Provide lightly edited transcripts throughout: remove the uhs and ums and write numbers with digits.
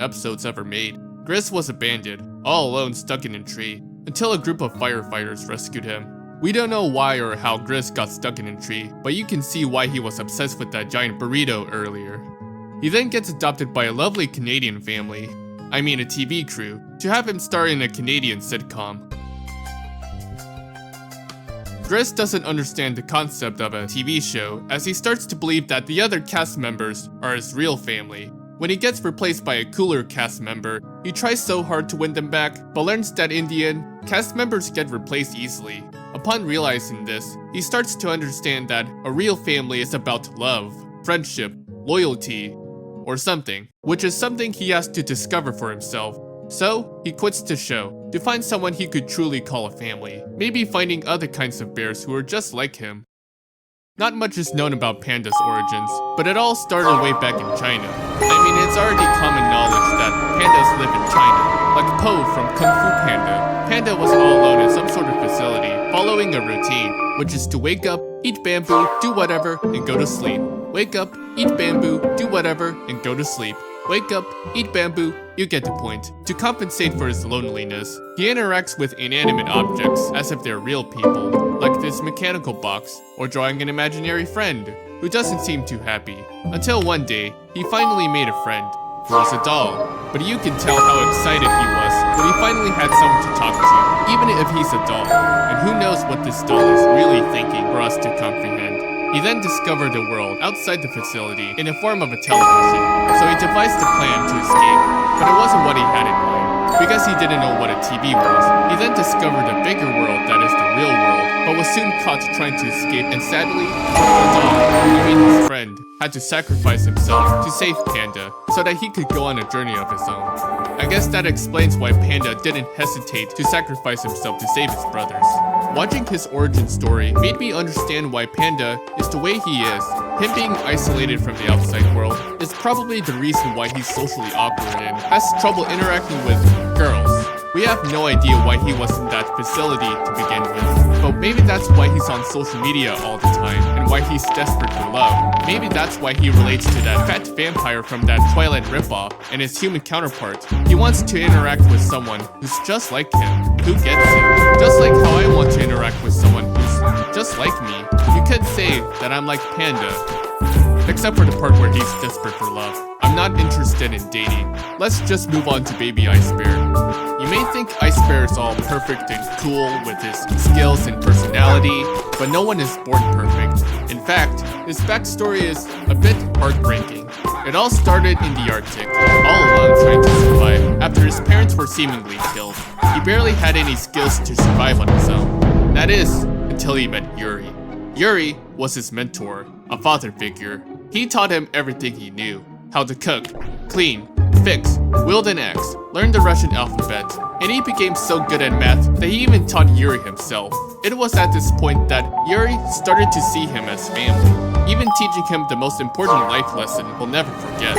episodes ever made. Gris was abandoned, all alone stuck in a tree, until a group of firefighters rescued him. We don't know why or how Gris got stuck in a tree, but you can see why he was obsessed with that giant burrito earlier. He then gets adopted by a lovely Canadian family, I mean a TV crew, to have him star in a Canadian sitcom. Gris doesn't understand the concept of a TV show, as he starts to believe that the other cast members are his real family. When he gets replaced by a cooler cast member, he tries so hard to win them back, but learns that in the end, cast members get replaced easily. Upon realizing this, he starts to understand that a real family is about love, friendship, loyalty, or something, which is something he has to discover for himself. So, he quits the show, to find someone he could truly call a family, maybe finding other kinds of bears who are just like him. Not much is known about Panda's origins, but it all started way back in China. I mean, it's already common knowledge that pandas live in China, like Po from Kung Fu Panda. Panda was all alone in some sort of facility, following a routine, which is to wake up, eat bamboo, do whatever, and go to sleep. Wake up, eat bamboo, do whatever, and go to sleep. Wake up, eat bamboo, you get the point. To compensate for his loneliness, he interacts with inanimate objects as if they're real people, like this mechanical box, or drawing an imaginary friend, who doesn't seem too happy. Until one day, he finally made a friend, who was a doll. But you can tell how excited he was when he finally had someone to talk to, even if he's a doll. And who knows what this doll is really thinking for us to comprehend. He then discovered a world outside the facility in the form of a television, so he devised a plan to escape, but it wasn't what he had in mind, because he didn't know what a TV was. He then discovered a bigger world that is the real world, but was soon caught trying to escape, and sadly, the dog, I mean his friend, had to sacrifice himself to save Panda, so that he could go on a journey of his own. I guess that explains why Panda didn't hesitate to sacrifice himself to save his brothers. Watching his origin story made me understand why Panda is the way he is. Him being isolated from the outside world is probably the reason why he's socially awkward and has trouble interacting with girls. We have no idea why he was in that facility to begin with, but maybe that's why he's on social media all the time and why he's desperate for love. Maybe that's why he relates to that fat vampire from that Twilight ripoff and his human counterpart. He wants to interact with someone who's just like him, who gets him. Just like how I want to interact with someone who's just like me. You could say that I'm like Panda, except for the part where he's desperate for love. I'm not interested in dating. Let's just move on to baby Ice Bear. You may think Ice Bear is all perfect and cool with his skills and personality, but no one is born perfect. In fact, his backstory is a bit heartbreaking. It all started in the Arctic, all alone trying to survive after his parents were seemingly killed. He barely had any skills to survive on his own. That is, until he met Yuri. Yuri was his mentor, a father figure. He taught him everything he knew. How to cook, clean, fix, wield an axe, learn the Russian alphabet, and he became so good at math that he even taught Yuri himself. It was at this point that Yuri started to see him as family, even teaching him the most important life lesson he'll never forget.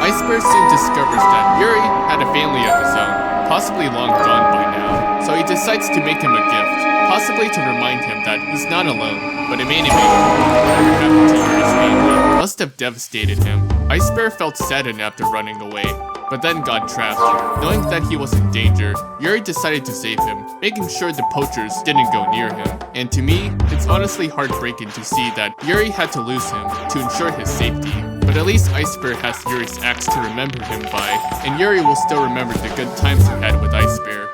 Ice Bear soon discovers that Yuri had a family of his own, possibly long gone by now, so he decides to make him a gift, possibly to remind him that he's not alone, but it made him angry. Whatever happened to Yuri's family must have devastated him. Ice Bear felt saddened after running away, but then got trapped. Knowing that he was in danger, Yuri decided to save him, making sure the poachers didn't go near him. And to me, it's honestly heartbreaking to see that Yuri had to lose him to ensure his safety. But at least Ice Bear has Yuri's axe to remember him by, and Yuri will still remember the good times he had with Ice Bear.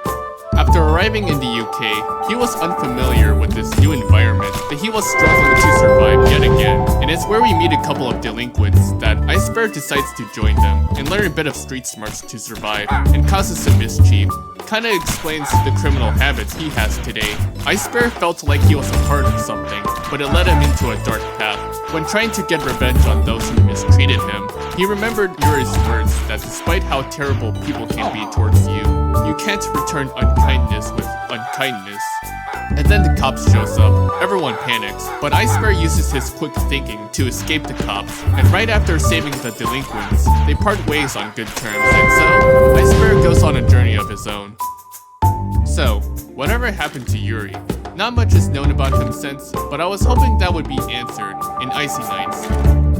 After arriving in the UK, he was unfamiliar with this new environment that he was struggling to survive yet again. And it's where we meet a couple of delinquents that Ice Bear decides to join them and learn a bit of street smarts to survive and causes some mischief. Kinda explains the criminal habits he has today. Ice Bear felt like he was a part of something, but it led him into a dark path. When trying to get revenge on those who mistreated him, he remembered Yuri's words that despite how terrible people can be towards you, you can't return unkindness with unkindness. And then the cops shows up. Everyone panics, but Ice Bear uses his quick thinking to escape the cops. And right after saving the delinquents, they part ways on good terms. And so, Ice Bear goes on a journey of his own. So, whatever happened to Yuri? Not much is known about him since, but I was hoping that would be answered in Icy Nights.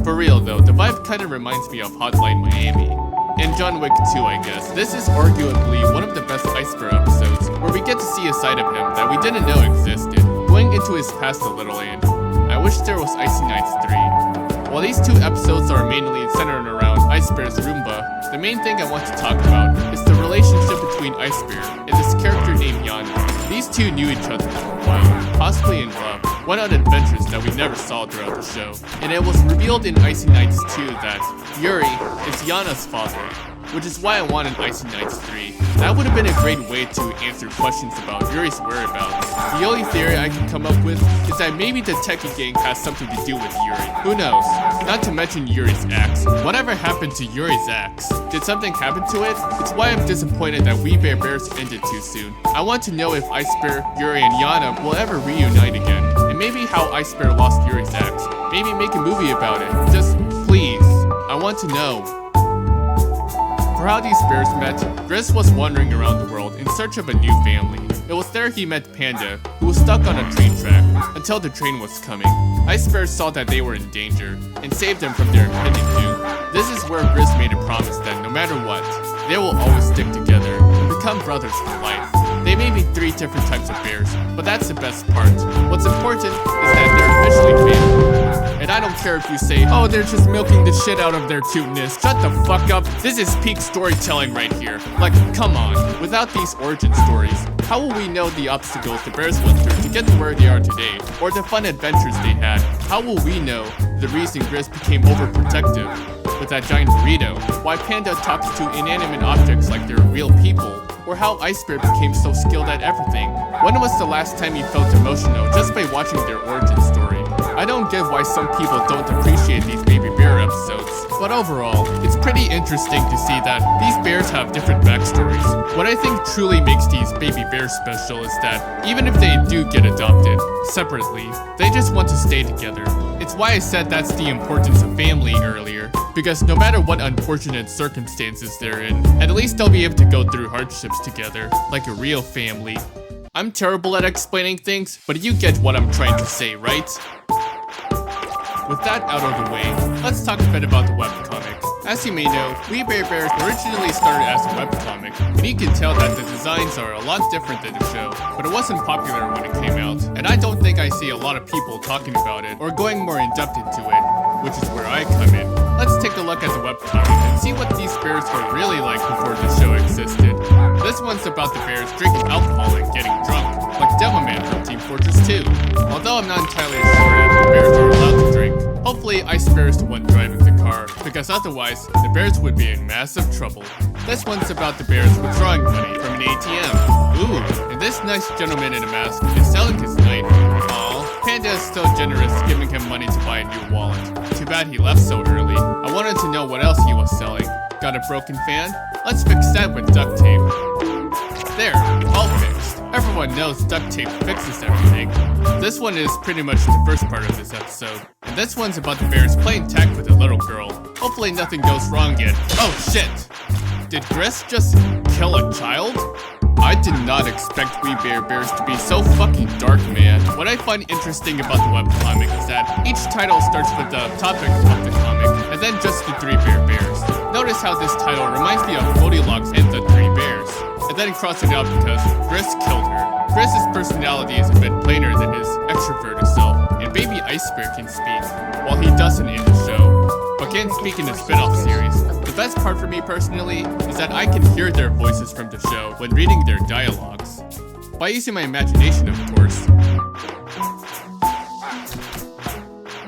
For real though, the vibe kinda reminds me of Hotline Miami. And John Wick 2, I guess. This is arguably one of the best Ice Bear episodes, where we get to see a side of him that we didn't know existed, going into his past a little, and I wish there was Icy Nights 3. While these two episodes are mainly centered around Ice Bear's Roomba, the main thing I want to talk about is the relationship between Ice Bear and this character named Yana. These two knew each other for a while, possibly in love, went on adventures that we never saw throughout the show, and it was revealed in Icy Nights 2 that Yuri is Yana's father, which is why I wanted Icy Nights 3. That would have been a great way to answer questions about Yuri's whereabouts. The only theory I can come up with is that maybe the Techie Gang has something to do with Yuri. Who knows? Not to mention Yuri's axe. Whatever happened to Yuri's axe? Did something happen to it? It's why I'm disappointed that We Bare Bears ended too soon. I want to know if Ice Bear, Yuri, and Yana will ever reunite again. And maybe how Ice Bear lost Yuri's axe. Maybe make a movie about it. Just, please. I want to know. For how these bears met, Gris was wandering around the world in search of a new family. It was there he met Panda, who was stuck on a train track until the train was coming. Ice Bear saw that they were in danger and saved them from their impending doom. This is where Gris made a promise that no matter what, they will always stick together and become brothers for life. They may be 3 different types of bears, but that's the best part. What's important is that they're officially family. And I don't care if you say, oh, they're just milking the shit out of their cuteness. Shut the fuck up. This is peak storytelling right here. Like, come on. Without these origin stories, how will we know the obstacles the bears went through to get to where they are today? Or the fun adventures they had? How will we know the reason Gris became overprotective with that giant burrito? Why Panda talks to inanimate objects like they're real people? Or how Ice Bear became so skilled at everything? When was the last time you felt emotional just by watching their origin story? I don't get why some people don't appreciate these Baby Bear episodes, but overall, it's pretty interesting to see that these bears have different backstories. What I think truly makes these Baby Bears special is that even if they do get adopted separately, they just want to stay together. It's why I said that's the importance of family earlier, because no matter what unfortunate circumstances they're in, at least they'll be able to go through hardships together, like a real family. I'm terrible at explaining things, but you get what I'm trying to say, right? With that out of the way, let's talk a bit about the webcomic. As you may know, We Bare Bears originally started as a webcomic, and you can tell that the designs are a lot different than the show, but it wasn't popular when it came out, and I don't think I see a lot of people talking about it or going more in depth into it, which is where I come in. Let's take a look at the webcomic and see what these bears were really like before the show existed. This one's about the bears drinking alcohol and getting drunk, like Devilman from Team Fortress 2. Although I'm not entirely sure if the bears are allowed to drink, hopefully Ice Bear is the one driving the car, because otherwise, the bears would be in massive trouble. This one's about the bears withdrawing money from an ATM. Ooh, and this nice gentleman in a mask is selling his knife. Aw, Panda is still generous, giving him money to buy a new wallet. Too bad he left so early. I wanted to know what else he was selling. Got a broken fan? Let's fix that with duct tape. There, all fixed. Everyone knows duct tape fixes everything. This one is pretty much the first part of this episode. And this one's about the bears playing tag with a little girl. Hopefully nothing goes wrong yet. Oh shit! Did Gris just kill a child? I did not expect We Bare Bears to be so fucking dark, man. What I find interesting about the webcomic is that each title starts with the topic of the comic, and then just the 3 Bare Bears. Notice how this title reminds me of Goldilocks and the 3 Bears. And then cross it out because Gris killed her. Gris's personality is a bit plainer than his extroverted self, and Baby Ice Bear can speak, while he doesn't in the show, but can speak in the spin-off series. The best part for me personally is that I can hear their voices from the show when reading their dialogues. By using my imagination, of course.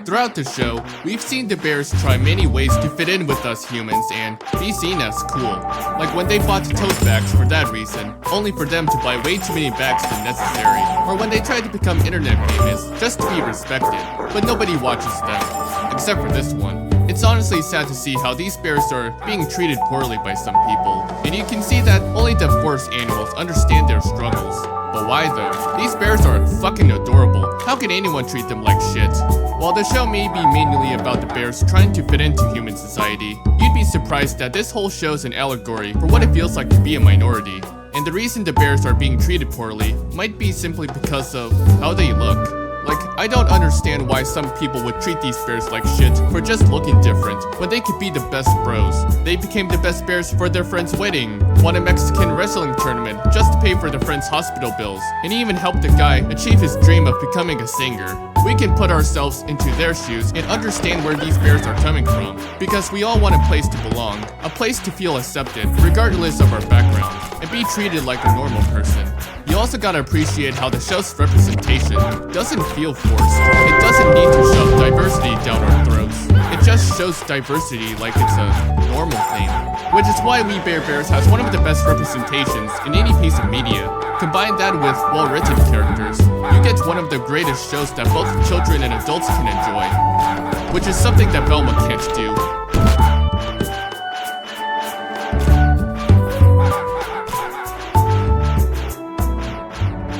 Throughout the show, we've seen the bears try many ways to fit in with us humans and be seen as cool. Like when they bought tote bags for that reason, only for them to buy way too many bags than necessary. Or when they tried to become internet famous just to be respected, but nobody watches them. Except for this one. It's honestly sad to see how these bears are being treated poorly by some people. and you can see that only the forest animals understand their struggles. But why though? These bears are fucking adorable. How can anyone treat them like shit? While the show may be mainly about the bears trying to fit into human society, you'd be surprised that this whole show is an allegory for what it feels like to be a minority. And the reason the bears are being treated poorly might be simply because of how they look. Like, I don't understand why some people would treat these bears like shit for just looking different, when they could be the best bros. They became the best bears for their friend's wedding, won a Mexican wrestling tournament just to pay for their friend's hospital bills, and even helped a guy achieve his dream of becoming a singer. We can put ourselves into their shoes and understand where these bears are coming from, because we all want a place to belong, a place to feel accepted, regardless of our background, and be treated like a normal person. You also gotta appreciate how the show's representation doesn't feel forced. It doesn't need to shove diversity down our throats. It just shows diversity like it's a normal thing. Which is why We Bare Bears has one of the best representations in any piece of media. Combine that with well-written characters, you get one of the greatest shows that both children and adults can enjoy. Which is something that Velma can't do.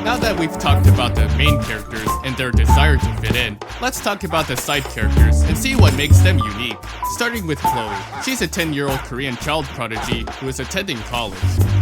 Now that we've talked about the main characters and their desire to fit in, let's talk about the side characters and see what makes them unique. Starting with Chloe. She's a 10-year-old Korean child prodigy who is attending college.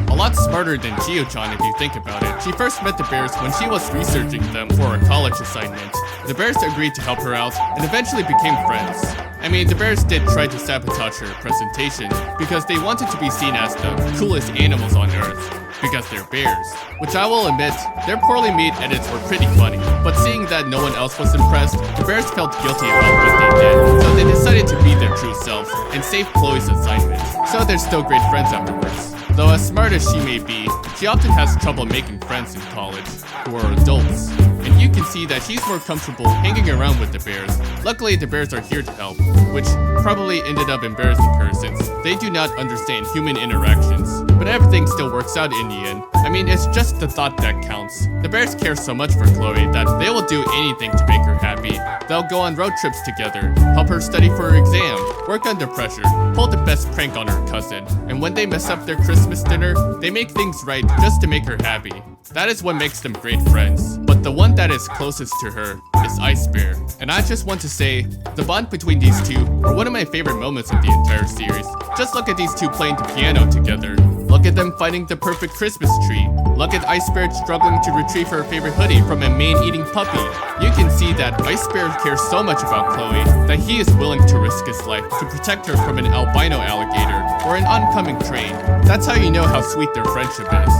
A lot smarter than Gio-chan if you think about it. She first met the bears when she was researching them for a college assignment. The bears agreed to help her out and eventually became friends. I mean, the bears did try to sabotage her presentation because they wanted to be seen as the coolest animals on earth. Because they're bears. Which I will admit, their poorly made edits were pretty funny. But seeing that no one else was impressed, the bears felt guilty about what they did. So they decided to be their true selves and save Chloe's assignment. So they're still great friends afterwards. Though as smart as she may be, she often has trouble making friends in college, who are adults. And you can see that she's more comfortable hanging around with the bears. Luckily, the bears are here to help, which probably ended up embarrassing her since they do not understand human interactions. But everything still works out in the end. I mean, it's just the thought that counts. The bears care so much for Chloe that they will do anything to make her happy. They'll go on road trips together, help her study for her exam, work under pressure, pull the best prank on her cousin, and when they mess up their Christmas dinner, they make things right just to make her happy. That is what makes them great friends. But the one that is closest to her is Ice Bear. And I just want to say, the bond between these two are one of my favorite moments of the entire series. Just look at these two playing the piano together. Look at them finding the perfect Christmas tree. Look at Ice Bear struggling to retrieve her favorite hoodie from a man-eating puppy. You can see that Ice Bear cares so much about Chloe that he is willing to risk his life to protect her from an albino alligator or an oncoming train. That's how you know how sweet their friendship is.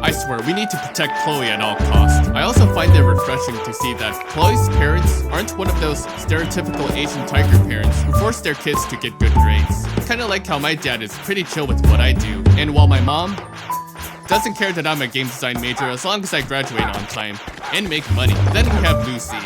I swear, we need to protect Chloe at all costs. I also find it refreshing to see that Chloe's parents aren't one of those stereotypical Asian tiger parents who force their kids to get good grades. Kinda like how my dad is pretty chill with what I do, and while my mom doesn't care that I'm a game design major as long as I graduate on time and make money. Then we have Lucy.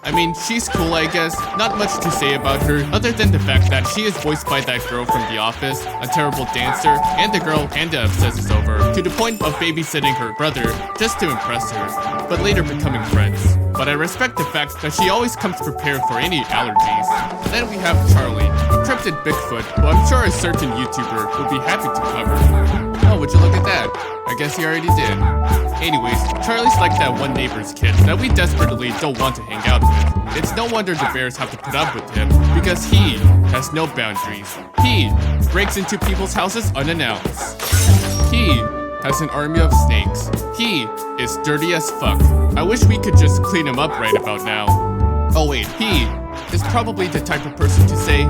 I mean, she's cool, I guess. Not much to say about her, other than the fact that she is voiced by that girl from The Office, a terrible dancer, and the girl Panda obsesses over, to the point of babysitting her brother just to impress her, but later becoming friends. But I respect the fact that she always comes prepared for any allergies. Then we have Charlie, a cryptid Bigfoot, who I'm sure a certain YouTuber would be happy to cover. Oh, would you look at that? I guess he already did. Anyways, Charlie's like that one neighbor's kid that we desperately don't want to hang out with. It's no wonder the bears have to put up with him, because he has no boundaries. He breaks into people's houses unannounced. He has an army of snakes. He is dirty as fuck. I wish we could just clean him up right about now. Oh wait, he is probably the type of person to say,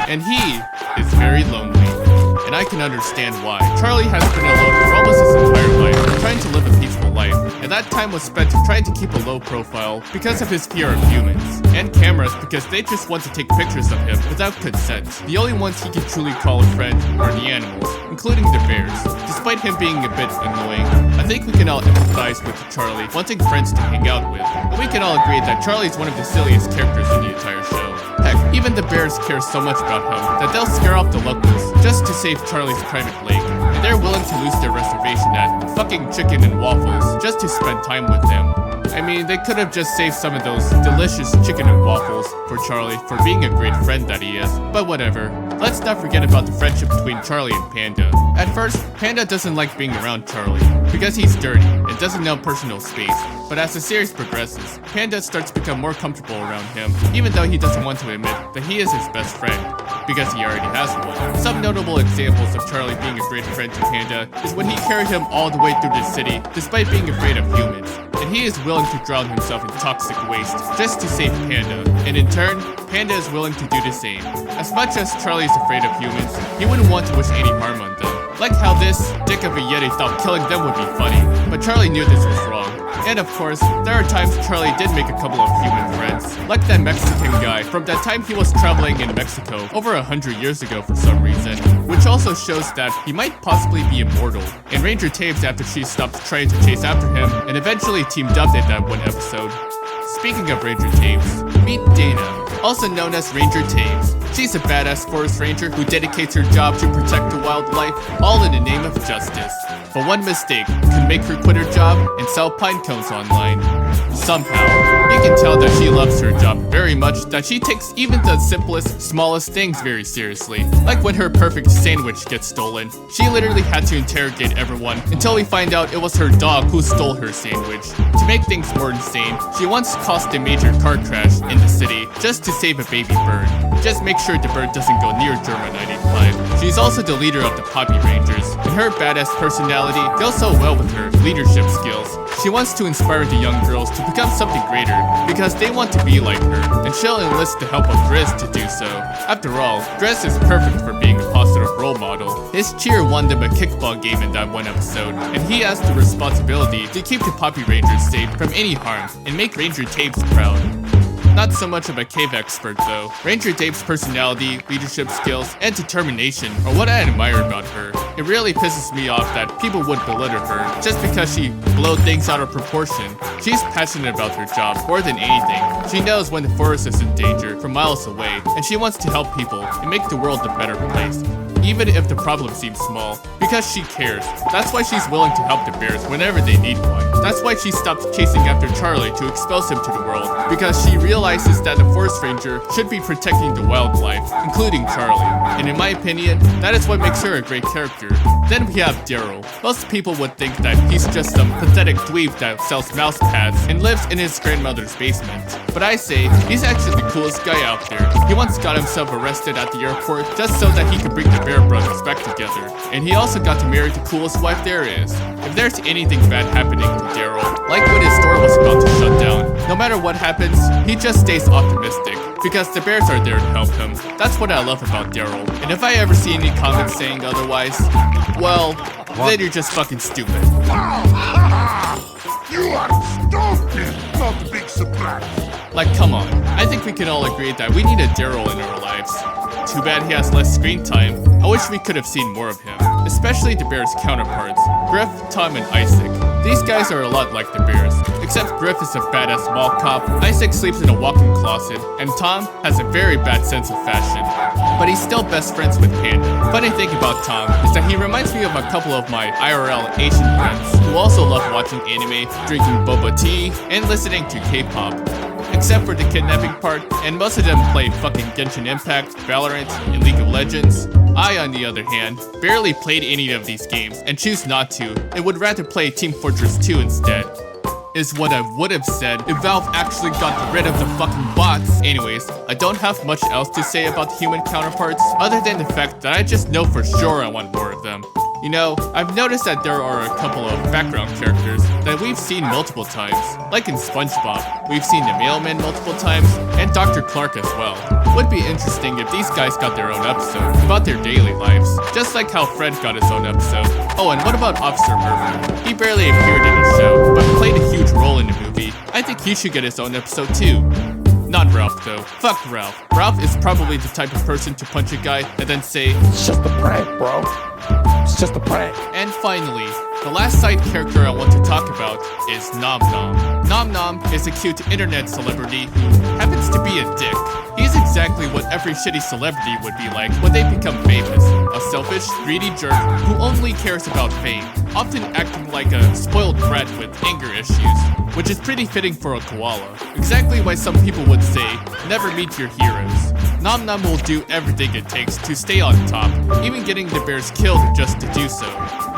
and he is very lonely. And I can understand why. Charlie has been alone for almost his entire life, trying to live a peaceful life, and that time was spent trying to keep a low profile because of his fear of humans, and cameras because they just want to take pictures of him without consent. The only ones he can truly call a friend are the animals, including the bears. Despite him being a bit annoying, I think we can all empathize with Charlie wanting friends to hang out with, and we can all agree that Charlie's one of the silliest characters in the entire show. Heck, even the bears care so much about him that they'll scare off the locals just to save Charlie's private lake, and they're willing to lose their reservation at fucking chicken and waffles just to spend time with them. I mean, they could have just saved some of those delicious chicken and waffles for Charlie for being a great friend that he is, but whatever. Let's not forget about the friendship between Charlie and Panda. At first, Panda doesn't like being around Charlie because he's dirty and doesn't know personal space. But as the series progresses, Panda starts to become more comfortable around him, even though he doesn't want to admit that he is his best friend, because he already has one. Some notable examples of Charlie being a great friend to Panda is when he carried him all the way through the city despite being afraid of humans. And he is willing to drown himself in toxic waste just to save Panda. And in turn, Panda is willing to do the same. As much as Charlie is afraid of humans, he wouldn't want to wish any harm on them. Like how this dick of a Yeti thought killing them would be funny, but Charlie knew this was wrong. And of course, there are times Charlie did make a couple of human friends, like that Mexican guy from that time he was traveling in Mexico over 100 years ago for some reason, which also shows that he might possibly be immortal. And Ranger Taves, after she stopped trying to chase after him and eventually teamed up in that one episode. Speaking of Ranger Taves, meet Dana, also known as Ranger Taves. She's a badass forest ranger who dedicates her job to protect the wildlife, all in the name of justice. But one mistake can make her quit her job and sell pine cones online. Somehow, you can tell that she loves her job very much, that she takes even the simplest, smallest things very seriously. Like when her perfect sandwich gets stolen. She literally had to interrogate everyone until we find out it was her dog who stole her sandwich. To make things more insane, she once caused a major car crash in the city just to save a baby bird. Just make sure the bird doesn't go near German 95. She's also the leader of the Poppy Rangers, and her badass personality goes so well with her leadership skills. She wants to inspire the young girls to become something greater because they want to be like her, and she'll enlist the help of Grizz to do so. After all, Grizz is perfect for being a positive role model. His cheer won them a kickball game in that one episode, and he has the responsibility to keep the Poppy Rangers safe from any harm and make Ranger Taves proud. Not so much of a cave expert though. Ranger Taves' personality, leadership skills, and determination are what I admire about her. It really pisses me off that people would belittle her just because she blow things out of proportion. She's passionate about her job more than anything. She knows when the forest is in danger from miles away, and she wants to help people and make the world a better place. Even if the problem seems small, because she cares. That's why she's willing to help the bears whenever they need one. That's why she stopped chasing after Charlie to expose him to the world, because she realizes that the forest ranger should be protecting the wildlife, including Charlie. And in my opinion, that is what makes her a great character. Then we have Daryl. Most people would think that he's just some pathetic dweeb that sells mouse pads and lives in his grandmother's basement. But I say, he's actually the coolest guy out there. He once got himself arrested at the airport just so that he could bring the bear brothers back together. And he also got to marry the coolest wife there is. If there's anything bad happening to Daryl, like when his store was about to shut down, no matter what happens, he just stays optimistic, because the bears are there to help him. That's what I love about Daryl. And if I ever see any comments saying otherwise, well, then you're just fucking stupid. You are stupid, not a big surprise. Like, come on. I think we can all agree that we need a Daryl in our lives. Too bad he has less screen time. I wish we could have seen more of him. Especially the Bears' counterparts, Griff, Tom, and Isaac. These guys are a lot like the Bears, except Griff is a badass mall cop, Isaac sleeps in a walk-in closet, and Tom has a very bad sense of fashion. But he's still best friends with Panda. Funny thing about Tom is that he reminds me of a couple of my IRL Asian friends who also love watching anime, drinking boba tea, and listening to K-pop. Except for the kidnapping part, and most of them play fucking Genshin Impact, Valorant, and League of Legends. I, on the other hand, barely played any of these games and choose not to, and would rather play Team Fortress 2 instead. Is what I would have said if Valve actually got rid of the fucking bots. Anyways, I don't have much else to say about the human counterparts, other than the fact that I just know for sure I want more of them. You know, I've noticed that there are a couple of background characters that we've seen multiple times. Like in SpongeBob, we've seen the mailman multiple times, and Dr. Clark as well. Would be interesting if these guys got their own episode about their daily lives, just like how Fred got his own episode. Oh, and what about Officer Murphy? He barely appeared in the show, but played a huge role in the movie. I think he should get his own episode too. Not Ralph though. Fuck Ralph. Ralph is probably the type of person to punch a guy and then say, It's just a prank, bro. It's just a prank. And finally, the last side character I want to talk about is Nom Nom. Nom Nom is a cute internet celebrity who happens to be a dick. He's exactly what every shitty celebrity would be like when they become famous. A selfish, greedy jerk who only cares about fame, often acting like a spoiled brat with anger issues, which is pretty fitting for a koala. Exactly why some people would say, never meet your heroes. Nom Nom will do everything it takes to stay on top, even getting the bears killed just to do so.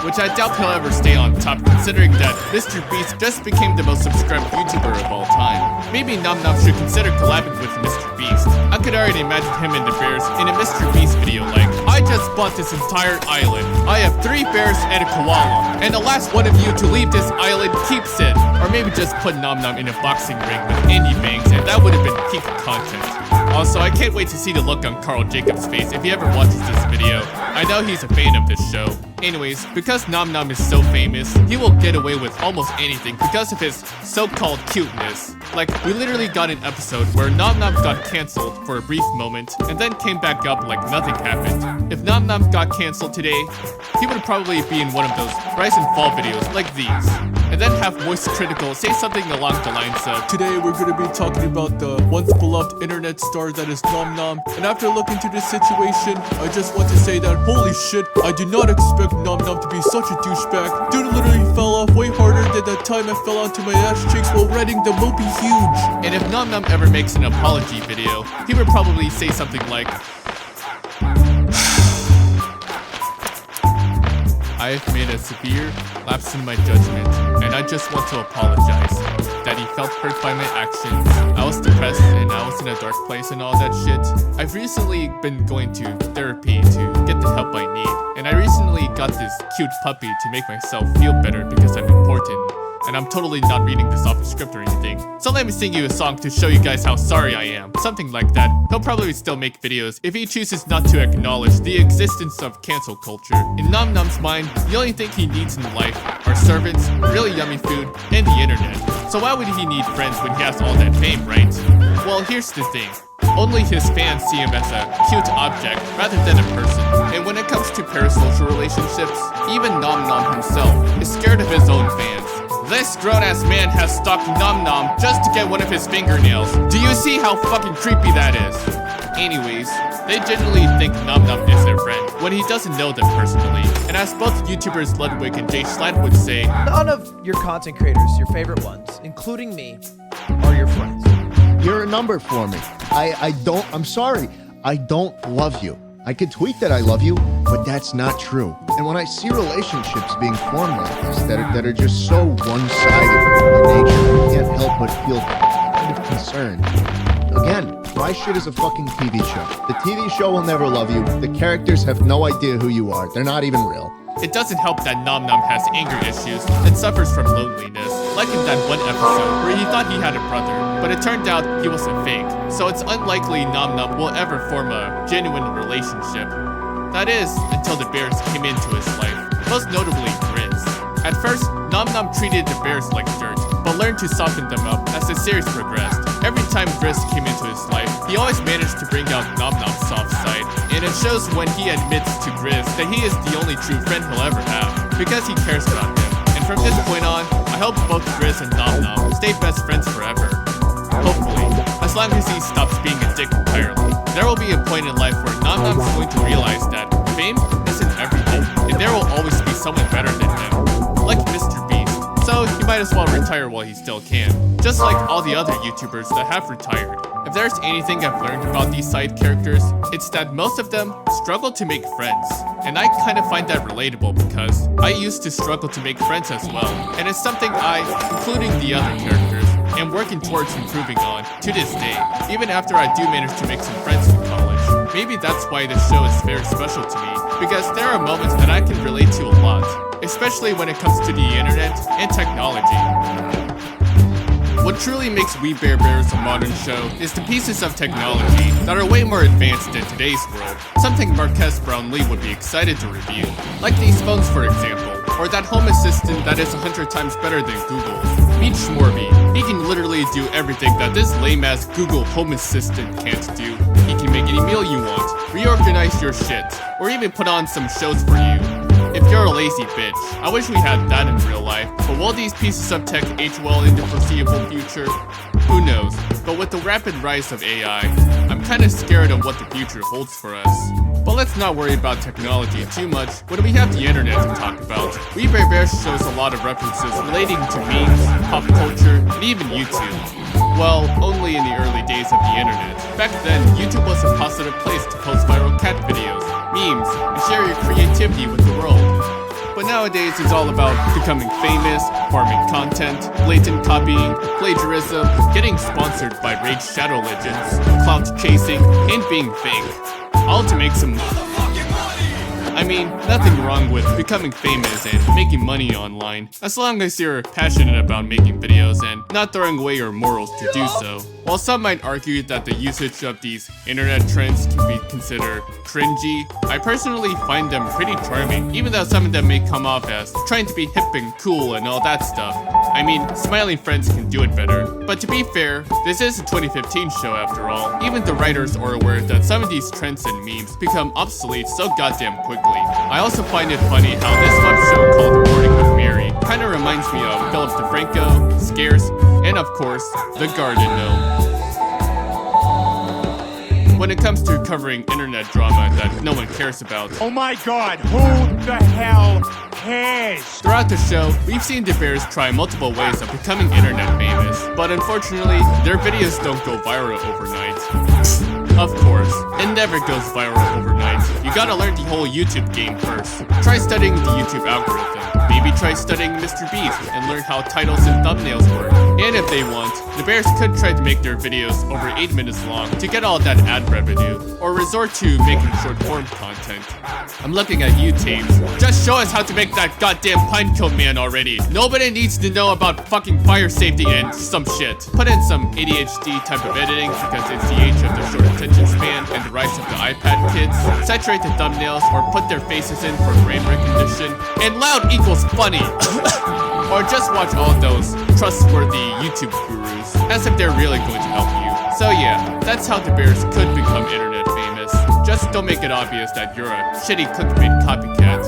Which I doubt he'll ever stay on top, considering that Mr. Beast just became the most subscribed YouTuber of all time. Maybe Nom Nom should consider collabing with Mr. Beast. I could already imagine him and the bears in a Mr. Beast video like, I just bought this entire island. I have 3 bears and a koala, and the last one of you to leave this island keeps it. Or maybe just put Nom Nom in a boxing ring with Andy Bangs, and that would have been peak content. Also, I can't wait to see the look on Carl Jacob's face if he ever watches this video. I know he's a fan of this show. Anyways, because Nom Nom is so famous, he will get away with almost anything because of his so-called cuteness. Like, we literally got an episode where Nom Nom got cancelled for a brief moment and then came back up like nothing happened. If Nom Nom got cancelled today, he would probably be in one of those rise and fall videos like these, and then have Voice Critical say something along the lines of, today we're gonna be talking about the once beloved internet star that is Nom Nom, and after looking into this situation, I just want to say that holy shit, I did not expect Nom Nom to be such a douchebag. Dude literally fell off way harder than the time I fell onto my ass cheeks while riding the mopey huge. And if Nom Nom ever makes an apology video, he would probably say something like, I have made a severe lapse in my judgment, and I just want to apologize that he felt hurt by my actions. I was depressed and I was in a dark place and all that shit. I've recently been going to therapy to get the help I need, and I recently got this cute puppy to make myself feel better because I'm important. And I'm totally not reading this off the script or anything. So let me sing you a song to show you guys how sorry I am. Something like that. He'll probably still make videos if he chooses not to acknowledge the existence of cancel culture. In Nom Nom's mind, the only thing he needs in life are servants, really yummy food, and the internet. So why would he need friends when he has all that fame, right? Well, here's the thing. Only his fans see him as a cute object rather than a person. And when it comes to parasocial relationships, even Nom Nom himself is scared of his own fans. This grown-ass man has stalked Nom Nom just to get one of his fingernails. Do you see how fucking creepy that is? Anyways, they genuinely think Nom Nom is their friend when he doesn't know them personally. And as both YouTubers Ludwig and Jay Schlatt would say, none of your content creators, your favorite ones, including me, are your friends. You're a number for me. I'm sorry. I don't love you. I could tweet that I love you, but that's not true. And when I see relationships being formed like this that are just so one-sided in nature, I can't help but feel kind of concerned. Again, my shit is a fucking TV show. The TV show will never love you. The characters have no idea who you are. They're not even real. It doesn't help that Nom Nom has anger issues and suffers from loneliness, like in that one episode where he thought he had a brother, but it turned out he was a fake. So it's unlikely Nom Nom will ever form a genuine relationship. That is, until the bears came into his life, most notably Grizz. At first, Nom Nom treated the bears like dirt, but learned to soften them up as the series progressed. Every time Grizz came into his life, he always managed to bring out Nom Nom's soft side, and it shows when he admits to Grizz that he is the only true friend he'll ever have, because he cares about him. And from this point on, I hope both Grizz and Nom Nom stay best friends forever. Hopefully, as long as he stops being a dick entirely. There will be a point in life where Nom Nom's going to realize that fame isn't everything, and there will always be someone better than him, like Mr. Beast. So he might as well retire while he still can, just like all the other YouTubers that have retired. If there's anything I've learned about these side characters, it's that most of them struggle to make friends. And I kind of find that relatable because I used to struggle to make friends as well. And it's something I, including the other characters, am working towards improving on to this day, even after I do manage to make some friends in college. Maybe that's why this show is very special to me, because there are moments that I can relate to a lot, especially when it comes to the internet and technology. What truly makes We Bare Bears a modern show is the pieces of technology that are way more advanced in today's world, something Marquez Brownlee would be excited to review, like these phones for example, or that home assistant that is 100 times better than Google's. Meet Schmorby. He can literally do everything that this lame-ass Google Home Assistant can't do. He can make any meal you want, reorganize your shit, or even put on some shows for you. If you're a lazy bitch, I wish we had that in real life, but will these pieces of tech age well in the foreseeable future? Who knows, but with the rapid rise of AI, I'm I'm kinda scared of what the future holds for us. But let's not worry about technology too much when we have the internet to talk about. We Bare Bears shows a lot of references relating to memes, pop culture, and even YouTube. Well, only in the early days of the internet. Back then, YouTube was a positive place to post viral cat videos, memes, and share your creativity with the world. But nowadays, it's all about becoming famous, farming content, blatant copying, plagiarism, getting sponsored by Raid Shadow Legends, clout chasing, and being fake. All to make some I mean, nothing wrong with becoming famous and making money online, as long as you're passionate about making videos and not throwing away your morals to do so. While some might argue that the usage of these internet trends can be considered cringy, I personally find them pretty charming, even though some of them may come off as trying to be hip and cool and all that stuff. I mean, smiling friends can do it better. But to be fair, this is a 2015 show after all. Even the writers are aware that some of these trends and memes become obsolete so goddamn quickly. I also find it funny how this web show called Recording with Mary kinda reminds me of Philip DeFranco, Scarce, and of course, The Garden Gnome. When it comes to covering internet drama that no one cares about. Oh my god, who the hell cares? Throughout the show, we've seen the Bears try multiple ways of becoming internet famous, but unfortunately, their videos don't go viral overnight. Of course, it never goes viral overnight. You gotta learn the whole YouTube game first. Try studying the YouTube algorithm. Maybe try studying Mr. Beast and learn how titles and thumbnails work. And if they want, the Bears could try to make their videos over 8 minutes long to get all that ad revenue, or resort to making short form content. I'm looking at you, Tames. Just show us how to make that goddamn Pinecone Man already. Nobody needs to know about fucking fire safety and some shit. Put in some ADHD type of editing because it's the age of the short attention span and the rise of the iPad kids. Saturate the thumbnails or put their faces in for frame recognition. And loud equals funny. Or just watch all those trustworthy YouTube gurus, as if they're really going to help you. So yeah, that's how the Bears could become internet famous. Just don't make it obvious that you're a shitty clickbait copycat.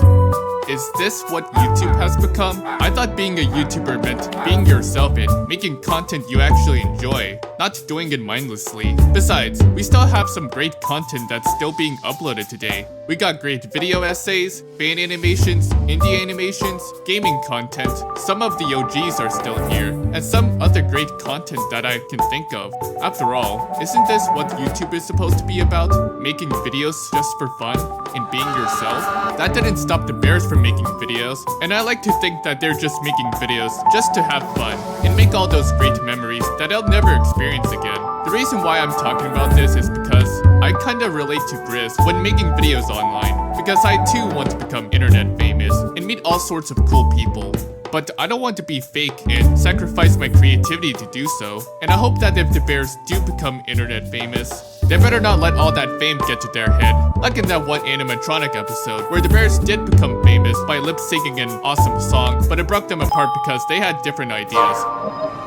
Is this what YouTube has become? I thought being a YouTuber meant being yourself and making content you actually enjoy, not doing it mindlessly. Besides, we still have some great content that's still being uploaded today. We got great video essays, fan animations, indie animations, gaming content. Some of the OGs are still here, and some other great content that I can think of. After all, isn't this what YouTube is supposed to be about? Making videos just for fun and being yourself? That didn't stop the Bears from making videos, and I like to think that they're just making videos just to have fun and make all those great memories that I'll never experience again. The reason why I'm talking about this is because I kinda relate to Grizz when making videos online, because I too want to become internet famous and meet all sorts of cool people. But I don't want to be fake and sacrifice my creativity to do so. And I hope that if the Bears do become internet famous, they better not let all that fame get to their head. Like in that one animatronic episode, where the Bears did become famous by lip-syncing an awesome song, but it broke them apart because they had different ideas.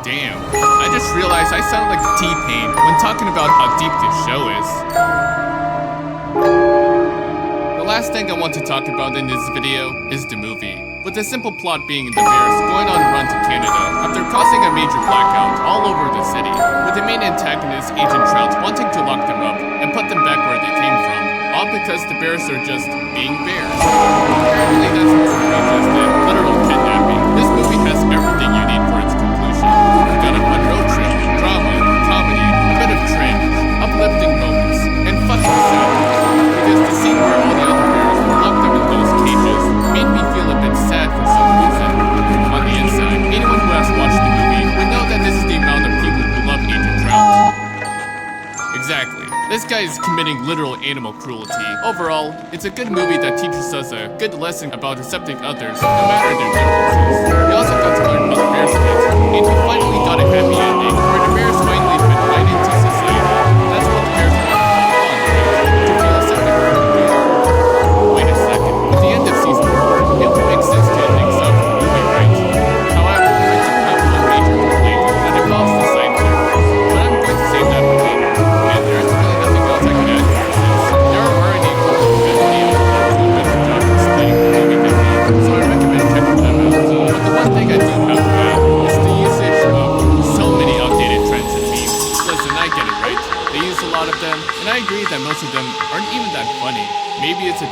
Damn, I just realized I sound like T-Pain when talking about how deep this show is. The last thing I want to talk about in this video is the movie, with the simple plot being the Bears going on a run to Canada after causing a major blackout all over the city, with the main antagonist, Agent Trout, wanting to lock them up and put them back where they came from, all because the Bears are just being bears. Apparently that's more egregious than literal kidnapping. This movie has everything you need for its conclusion. We've got a fun road trip, drama, comedy, a bit of cringe, uplifting moments, and fucking sad. Because the scene where all the other bears were locked up in those cages made me feel a bit sad for some reason. On the inside, anyone who has watched the movie would know that this is the amount of people who love Agent Trout. Exactly. This guy is committing literal animal cruelty. Overall, it's a good movie that teaches us a good lesson about accepting others, no matter their differences. We also got to learn how the Bears fit, and we finally got a happy ending, where the Bears finally fit right into society. That's what the Bears want all along, right? To feel accepted for who we are. Wait a second. At the end of season 4, it would make sense to end things up the movie, right? However, I do have one major complaint, and it involves the side characters. But I'm going to save that for later. And there's really nothing else I can add here, since there are already a couple of good videos that do a better job explaining the movie than me, so I recommend checking them out. But the one thing I do have to add is the usage of so many outdated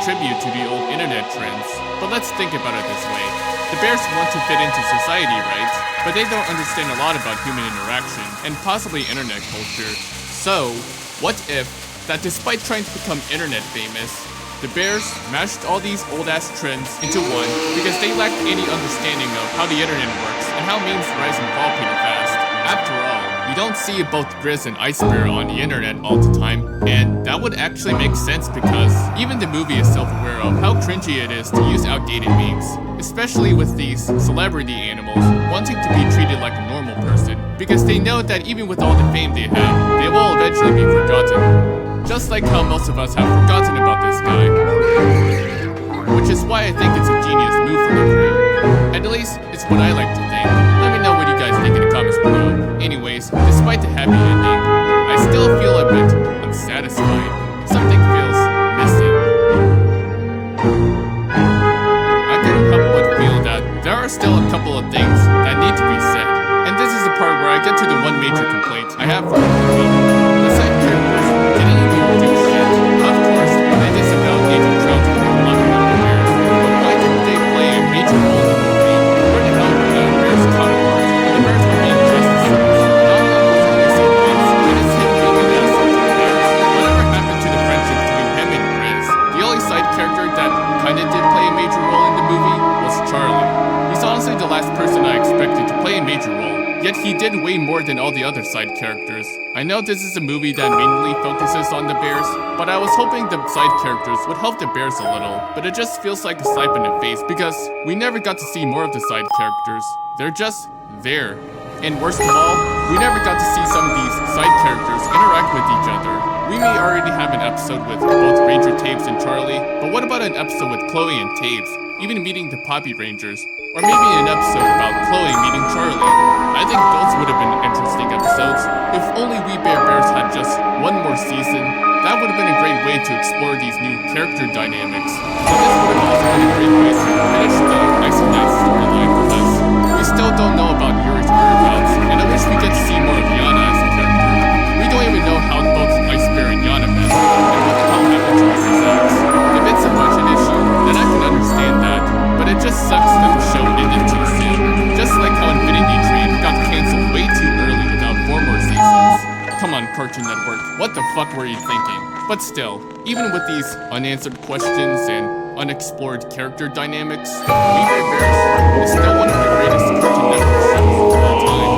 tribute to the old internet trends. But let's think about it this way. The bears want to fit into society, right? But they don't understand a lot about human interaction and possibly internet culture. So, what if that despite trying to become internet famous, the bears mashed all these old-ass trends into one because they lacked any understanding of how the internet works and how memes rise and fall pretty fast. After all, you don't see both Grizz and Ice Bear on the internet all the time, and that would actually make sense because even the movie is self-aware of how cringy it is to use outdated memes, especially with these celebrity animals wanting to be treated like a normal person because they know that even with all the fame they have, they will eventually be forgotten. Just like how most of us have forgotten about this guy. Which is why I think it's a genius move for the crew. At least, it's what I like to think. Let me know what you guys think in the comments below. Anyways, despite the happy ending, I still feel a bit unsatisfied. Something feels missing. I can't help but feel that there are still a couple of things that need to be said. And this is the part where I get to the one major complaint I have for the movie. The side characters didn't even do shit. Of course, they disavowed Agent Trout and a lot of other bears, but why didn't they play a major role in the movie? Where the hell were the bears' counterparts when the bears were being just as serious? Not was only seen once, and it's him being an asshole to the bears. Whatever happened to the friendship between him and Grizz? The only side character that kinda did play a major role in the movie was Charlie. He's honestly the last person I expected to play a major role. Yet he did way more than all the other side characters. I know this is a movie that mainly focuses on the bears, but I was hoping the side characters would help the bears a little, but it just feels like a slap in the face because we never got to see more of the side characters. They're just there. And worst of all, we never got to see some of these side characters interact with each other. We may already have an episode with both Ranger Taves and Charlie, but what about an episode with Chloe and Taves, even meeting the Poppy Rangers? Or maybe an episode about Chloe meeting Charlie. I think those would have been interesting episodes. If only We Bear Bears had just one more season, that would have been a great way to explore these new character dynamics. But this would have also been a great way to finish the Ice and Ice storyline because we still don't know about Yuri's whereabouts, and I wish we could see more of Yana as a character. We don't even know how both Ice Bear and Yana met, and what the hell happened to Mrs. X. If it's a budget issue, then I can understand that, but it just sucks that the show ended too soon. Just like how Infinity Train got canceled way too early without 4 more seasons. Come on, Cartoon Network, what the fuck were you thinking? But still, even with these unanswered questions and unexplored character dynamics, We Bear Bears is still one of the greatest Cartoon Network shows of all time.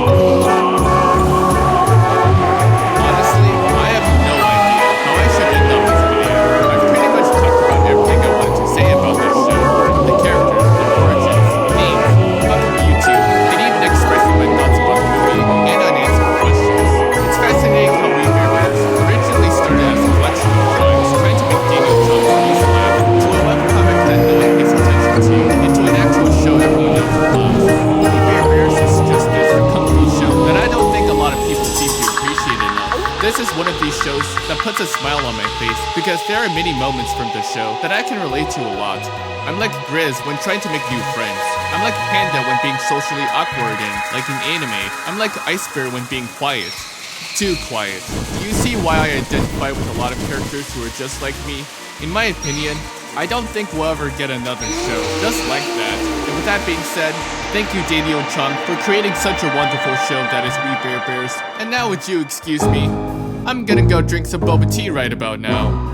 Honestly, I have no idea how I should end up this video. I've pretty much talked about everything I wanted to say about this show. The characters, the origins, names, how to YouTube, and even expressing my thoughts about the movie and unanswered questions. It's fascinating how We Bear Bears originally started as a collection of drawings trying to make Daniel Chunk's piece laugh to a webcomic that no one pays attention to, into an actual show that millions loves. We Bear Bears is just this complete show that I don't think a lot of people seem to appreciate enough. This is one of these shows that puts a smile on my face because there are many moments from the show that I can relate to a lot. I'm like Grizz when trying to make new friends. I'm like Panda when being socially awkward and like an anime. I'm like Ice Bear when being quiet. Too quiet. Do you see why I identify with a lot of characters who are just like me? In my opinion, I don't think we'll ever get another show just like that. And with that being said, thank you Daniel Chung for creating such a wonderful show that is We Bear Bears. And now would you excuse me? I'm gonna go drink some boba tea right about now.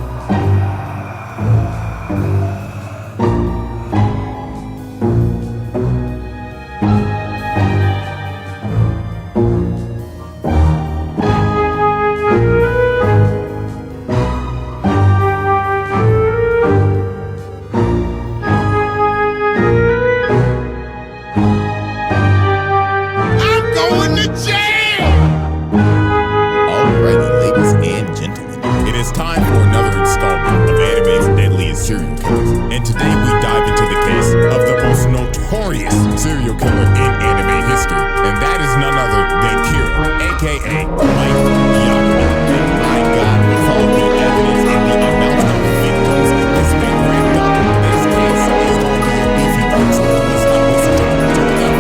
Serial killer in anime history, and that is none other than Kira, aka Mike Miyagi. And my God, with all the evidence and the amount of victims that's been ramped up, this case is going to be a beefy punch. Let's not listen to it.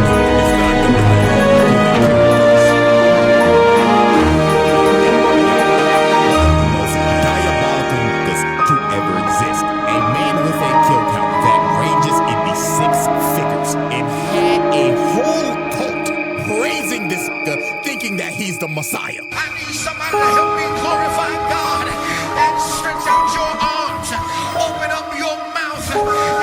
It's not the most diabolical to ever exist. A he's the Messiah. I need somebody to help me glorify God and stretch out your arms, open up your mouth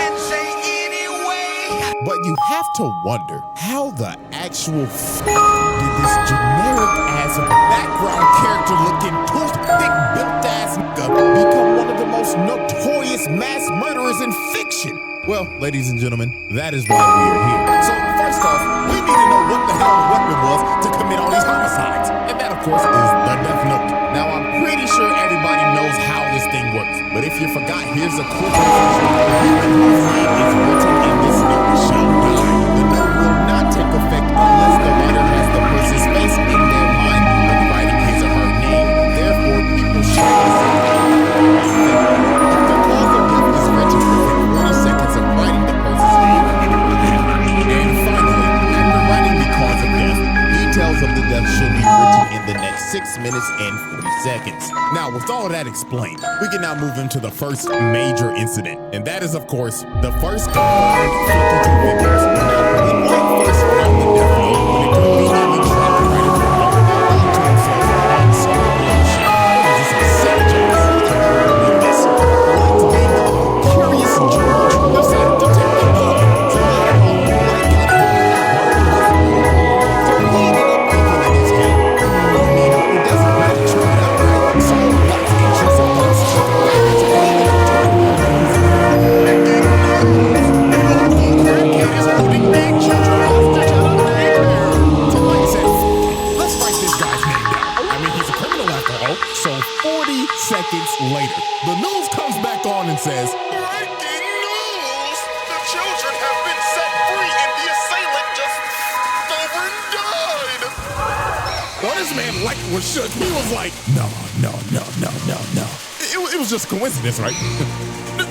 and say anyway. But you have to wonder how the actual did this generic ass background character looking toothpick built ass nigga become one of the most notorious mass murderers in fiction? Well, ladies and gentlemen, that is why we are here. So first off, we need to know what the hell the weapon was to commit all these homicides. And that, of course, is the death note. Now, I'm pretty sure everybody knows how this thing works. But if you forgot, here's a quick refresher. Whoever's name is written in this note shall die. The note will not take effect unless the writer has the person's face in their mind when writing his or her name. Therefore, people shall listen. If the cause of death is written within 40 seconds of writing the person's name. And finally, after writing the cause of death, details of the death should be written in the next 6 minutes and 40 seconds. Now, with all that explained, we can now move into the first major incident, and that is, of course, the first confirmed 52 victims. Now, when White first found the death note, when it conveniently tried to write it down, he thought to himself, "I'm so bullshit. What is this, a savage ass? This White, being a curious George, decided to take the book. So later on, White got home. So he ended up thinking in his head, it doesn't matter, turn it out right. So White's interest in those factors ended up turning on crackhead is putting big children hostage at a daycare. So White said, let's write this guy's name down. I mean, he's a criminal after all. So 40 seconds later, the news comes back on and says, Breaking news! The children have been set free and the assailant just over and died. well, this man like was shook. He was like, no. It was just coincidence, right?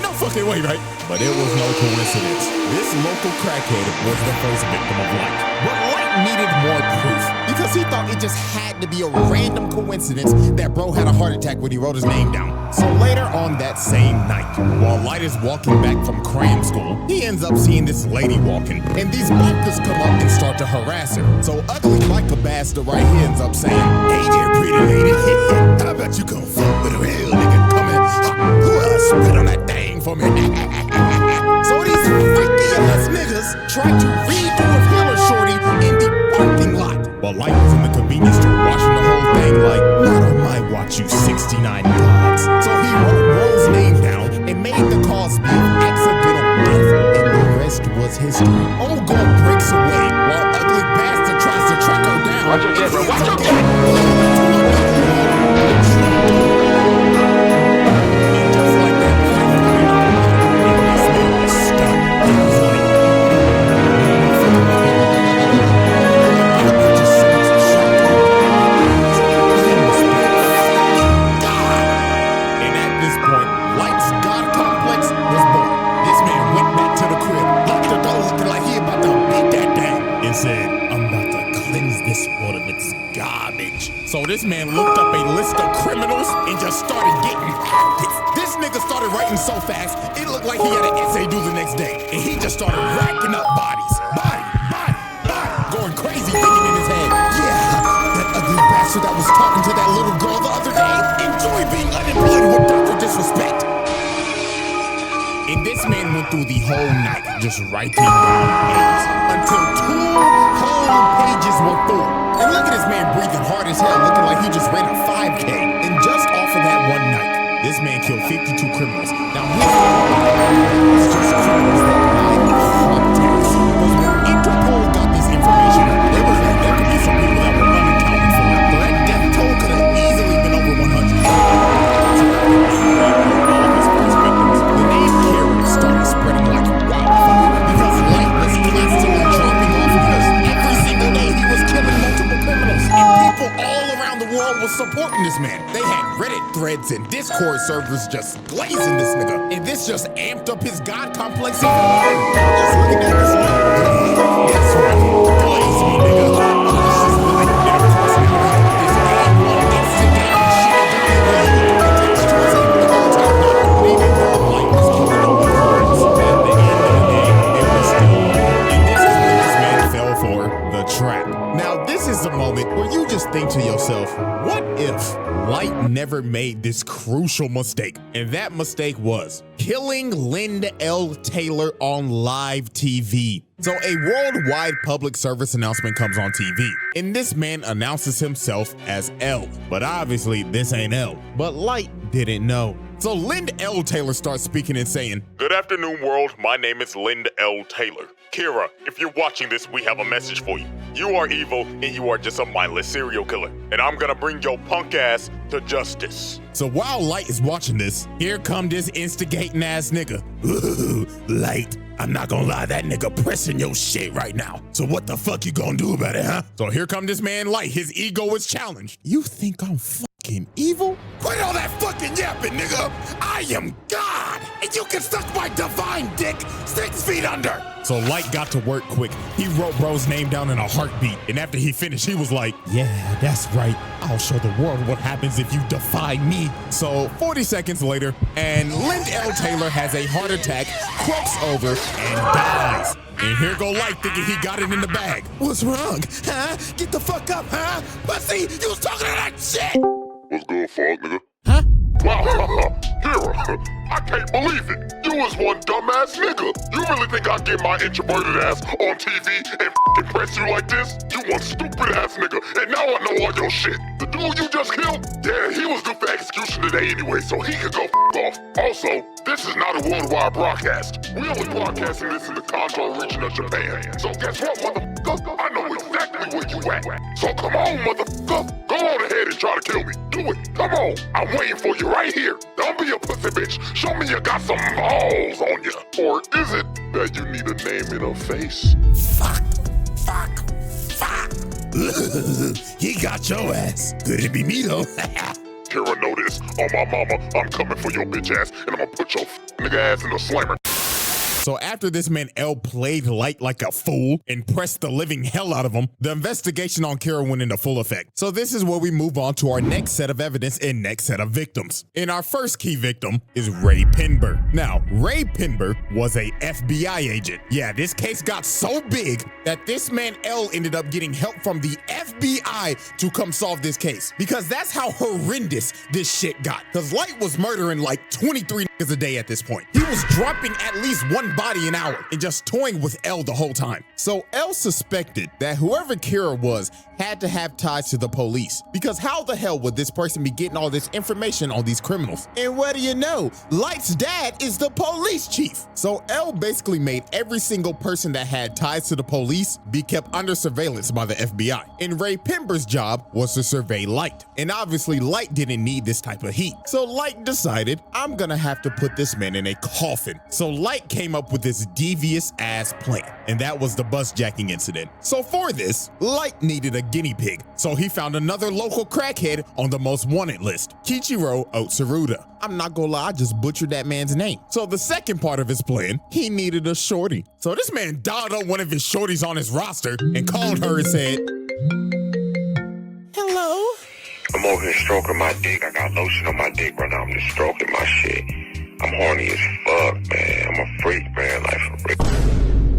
No fucking way, right? But it was no coincidence. This local crackhead was the first victim of Light. But Light needed more proof because he thought it just had to be a random coincidence that bro had a heart attack when he wrote his name down. So later on that same night, while Light is walking back from cram school, he ends up seeing this lady walking, and these bikers come up and start to harass her. So ugly biker bastard right here ends up saying, "Hey there, pretty lady, how about you come fuck with a real nigga? Come in, spit on that thing for me." So these freaky ass niggas tried to redo a Hiller shorty in the parking lot, while Light was in the convenience store watching the whole thing like, not on my watch, you 69 gods. So he wrote Ro's name down and made the cause be of accidental death, and the rest was history. Old girl breaks away while ugly bastard tries to track her down. Watch your jet, bro. Watch your jet. And just like that, this man was stunned. He was like, and at this point, Light's God complex was born. This man went back to the crib, locked the door looking like he about to beat that thing, and said, "I'm about to cleanse this world of its garbage." So this man looked up a list of criminals and just started getting active. This nigga started writing so fast, it looked like he had an essay due the next day. And he just started racking up bodies. Body. Going crazy thinking in his head, yeah, that ugly bastard that was talking to that little girl the other day, enjoy being unemployed with Dr. Disrespect. And this man went through the whole night just writing names until 2 whole pages were full. And look at this man breathing hard as hell, looking like he just ran a 5K. And just off of that one night, this man killed 52 criminals. Now his it's just criminals that died of heart attacks. Because when Interpol got this information, they was like, there could be some people that were unaccounted for. So that death toll could have easily been over 100. So all of his first victims, the name Karen started spreading like wildfire because Light was constantly dropping off news. Every single day he was killing multiple criminals, and people all around the world was supporting this man. They had Reddit threads and Discord servers just blazing this nigga, and this just amped up his God complex even more. Just looking at this like, that's right, blaze me, nigga. Oh, this is like, and of course now he got this A1 Instagram shit down the way. Attached to his head the whole time. Even though Light was killing all the criminals, at the end of the day, it was still Light. And this is when this man fell for the trap. Now, this is the moment where you just just think to yourself, what if Light never made this crucial mistake? And that mistake was killing Linda L. Taylor on live TV. So a worldwide public service announcement comes on TV, and this man announces himself as L. But obviously this ain't L. But Light didn't know. So Linda L. Taylor starts speaking and saying, "Good afternoon, world. My name is Linda L. Taylor. Kira, if you're watching this, we have a message for you. You are evil and you are just a mindless serial killer. And I'm gonna bring your punk ass to justice." So while Light is watching this, here come this instigating ass nigga. "Ooh, Light, I'm not gonna lie, that nigga pressing your shit right now. So what the fuck you gonna do about it, huh?" So here come this man Light, his ego is challenged. "You think I'm fucking evil? Quit all that fucking yapping, nigga. I am God, and you can suck my divine dick 6 feet under." So Light got to work quick. He wrote bro's name down in a heartbeat, and after he finished, he was like, "Yeah, that's right. I'll show the world what happens if you defy me." So 40 seconds later, and Linda L. Taylor has a heart attack, croaks over, and dies. And here go Light thinking he got it in the bag. "What's wrong? Huh? Get the fuck up, huh? Pussy, you was talking to that shit!" What's good, fuck, nigga? Huh? Wow, Kira, I can't believe it. You was one dumbass nigga. You really think I'd get my introverted ass on TV and f***ing press you like this? You one stupid ass nigga, and now I know all your shit. The dude you just killed? Yeah, he was due for execution today anyway, so he could go f*** off. Also, this is not a worldwide broadcast. We only broadcasting this in the Kanto region of Japan. So guess what, motherfucker? I know exactly where you at. So come on, motherfucker. Go on ahead and try to kill me. Do it. Come on. I'm waiting for you right here. Don't be a pussy bitch. Show me you got some balls on you. Or is it that you need a name and a face? Fuck. He got your ass. Could it be me though? Kira, know this. On my mama, I'm coming for your bitch ass, and I'm gonna put your nigga ass in the slammer. So after this man L played Light like a fool and pressed the living hell out of him, the investigation on Kira went into full effect. So this is where we move on to our next set of evidence and next set of victims. And our first key victim is Ray Pinber. Now, Ray Pinber was a FBI agent. Yeah, this case got so big that this man L ended up getting help from the FBI to come solve this case. Because that's how horrendous this shit got. Because Light was murdering like 23 niggas a day at this point. He was dropping at least one body an hour and just toying with L the whole time. So L suspected that whoever Kira was had to have ties to the police, because how the hell would this person be getting all this information on these criminals? And what do you know? Light's dad is the police chief. So L basically made every single person that had ties to the police be kept under surveillance by the FBI. And Ray Pinber's job was to survey Light. And obviously Light didn't need this type of heat. So Light decided, I'm gonna have to put this man in a coffin. So Light came up with this devious ass plan, and that was the bus jacking incident. So for this, Light needed a guinea pig, so he found another local crackhead on the most wanted list, Kichiro Otsuruda. I'm not gonna lie, I just butchered that man's name. So the second part of his plan, he needed a shorty. So this man dialed up one of his shorties on his roster and called her and said, "Hello?" I'm over here stroking my dick. I got lotion on my dick right now. I'm just stroking my shit. I'm horny as fuck, man. I'm a freak, man. Like, for real.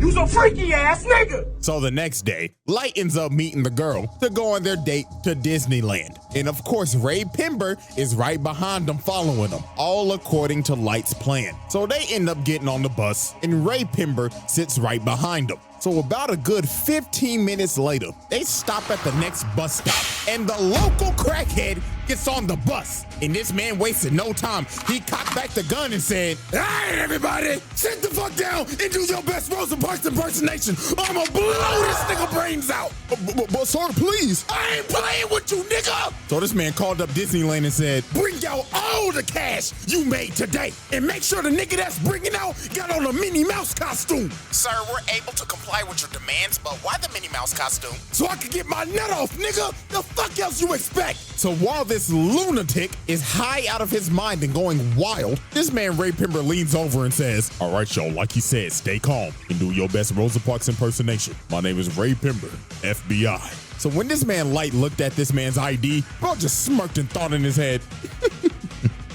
You's a freaky ass nigga. So the next day, Light ends up meeting the girl to go on their date to Disneyland. And of course, Ray Pinber is right behind them, following them, all according to Light's plan. So they end up getting on the bus, and Ray Pinber sits right behind them. So about a good 15 minutes later, they stop at the next bus stop, and the local crackhead gets on the bus. And this man wasted no time. He cocked back the gun and said, "All right, everybody, sit the fuck down and do your best Rosa Parks impersonation. I'ma blow this nigga brains out." But sir, please. "I ain't playing with you, nigga." So this man called up Disneyland and said, "Bring out all the cash you made today, and make sure the nigga that's bringing out got on a Minnie Mouse costume." "Sir, we're able to comply with your demands, but why the Minnie Mouse costume?" "So I can get my nut off, nigga. The fuck else you expect?" So while this lunatic is high out of his mind and going wild, this man Ray Pinber leans over and says, "All right, y'all, like he said, stay calm and do your best Rosa Parks impersonation. My name is Ray Pinber, FBI." So when this man Light looked at this man's ID, bro just smirked and thought in his head,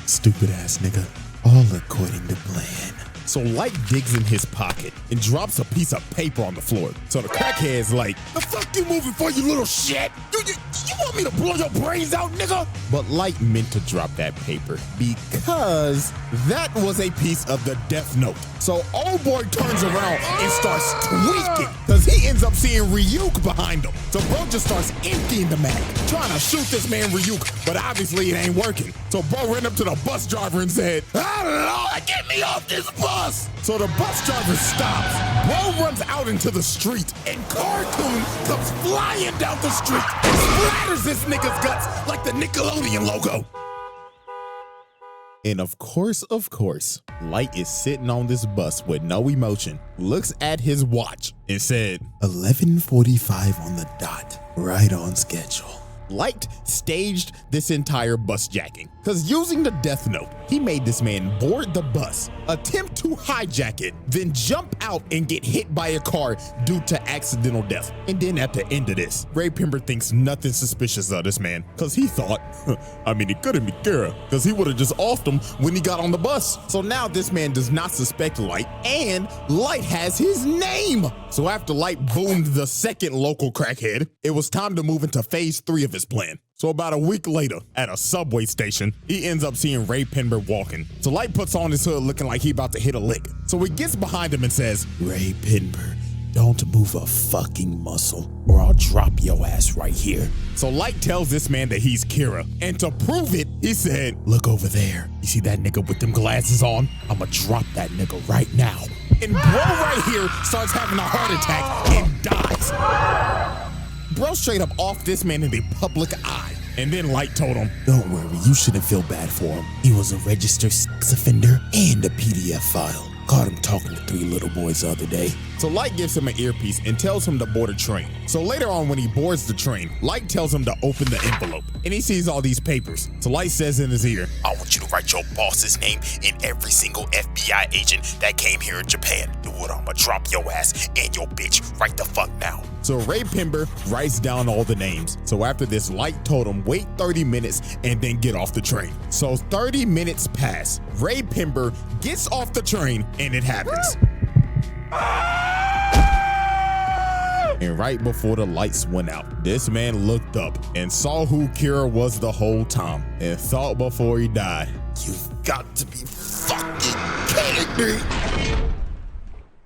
"Stupid ass nigga, all according to plan." So Light digs in his pocket and drops a piece of paper on the floor. So the crackhead's like, the fuck you moving for, you little shit? You want me to blow your brains out, nigga? But Light meant to drop that paper because that was a piece of the Death Note. So old boy turns around and starts tweaking because he ends up seeing Ryuk behind him. So bro just starts emptying the mag, trying to shoot this man Ryuk, but obviously it ain't working. So bro ran up to the bus driver and said, "Oh Lord, get me off this bus!" So the bus driver stops. Bro runs out into the street, and Cartoon comes flying down the street and splatters this nigga's guts like the Nickelodeon logo. And of course, Light is sitting on this bus with no emotion, looks at his watch, and said, 11:45 on the dot, right on schedule. Light staged this entire bus jacking, because using the Death Note, he made this man board the bus, attempt to hijack it, then jump out and get hit by a car due to accidental death. And then at the end of this, Ray Pember thinks nothing suspicious of this man, because he thought, he couldn't be Kira, because he would have just offed him when he got on the bus. So now this man does not suspect Light, and Light has his name. So after Light boomed the second local crackhead, it was time to move into phase 3 of his plan. So about a week later, at a subway station, he ends up seeing Ray Pember walking. So Light puts on his hood looking like he about to hit a lick. So he gets behind him and says, "Ray Pember, don't move a fucking muscle or I'll drop your ass right here." So Light tells this man that he's Kira. And to prove it, he said, "Look over there. You see that nigga with them glasses on? I'ma drop that nigga right now." And bro right here starts having a heart attack and dies. Bro straight up off this man in the public eye. And then Light told him, "Don't worry, you shouldn't feel bad for him. He was a registered sex offender and a PDF file. Caught him talking to 3 little boys the other day." So Light gives him an earpiece and tells him to board a train. So later on when he boards the train, Light tells him to open the envelope. And he sees all these papers. So Light says in his ear, I want you to write your boss's name and every single FBI agent that came here in Japan. Do it, I'ma drop your ass and your bitch right the fuck now. So Ray Pember writes down all the names. So after this, Light told him wait 30 minutes and then get off the train. So 30 minutes pass. Ray Pember gets off the train and it happens. And right before the lights went out, this man looked up and saw who Kira was the whole time and thought before he died, "You've got to be fucking kidding me."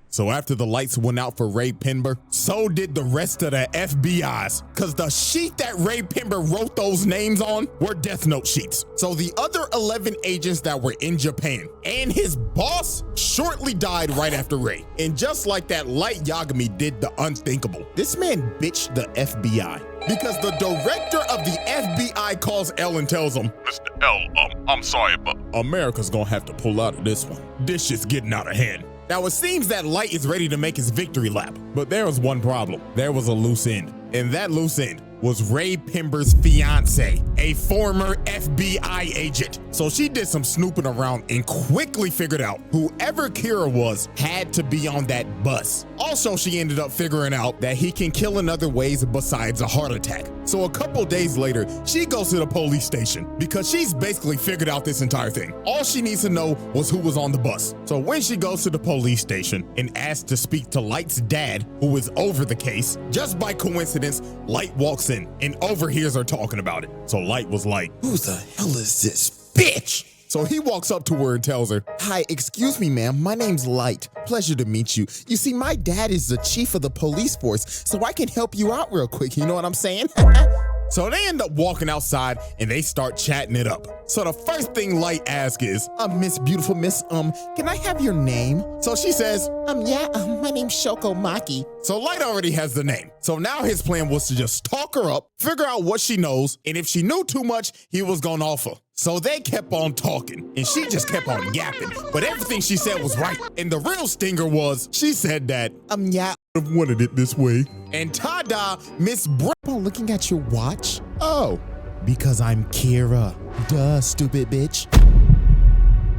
So after the lights went out for Ray Pember, so did the rest of the FBI's, because the sheet that Ray Pember wrote those names on were Death Note sheets. So the other 11 agents that were in Japan and his boss shortly died right after Ray. And just like that, Light Yagami did the unthinkable. This man bitched the FBI. Because the director of the FBI calls L and tells him, Mr. L, I'm sorry, but America's gonna have to pull out of this one. This shit's getting out of hand. Now it seems that Light is ready to make his victory lap, but there was one problem. There was a loose end, and that loose end was Ray Pember's fiance, a former FBI agent. So she did some snooping around and quickly figured out whoever Kira was had to be on that bus. Also, she ended up figuring out that he can kill in other ways besides a heart attack. So a couple days later, she goes to the police station because she's basically figured out this entire thing. All she needs to know was who was on the bus. So when she goes to the police station and asks to speak to Light's dad, who is over the case, just by coincidence, Light walks in and overhears her talking about it. So Light was like, "Who the hell is this bitch?" So he walks up to her and tells her, "Hi, excuse me, ma'am. My name's Light. Pleasure to meet you. You see, my dad is the chief of the police force, so I can help you out real quick. You know what I'm saying?" So they end up walking outside and they start chatting it up. So the first thing Light asks is, Miss Beautiful Miss, can I have your name?" So she says, my name's Shoko Maki. So Light already has the name. So now his plan was to just talk her up, figure out what she knows, and if she knew too much, he was gonna offer. So they kept on talking, and she just kept on yapping, but everything she said was right. And the real stinger was, she said that, I would have wanted it this way. And ta-da, Miss looking at your watch? Oh, because I'm Kira. Duh, stupid bitch.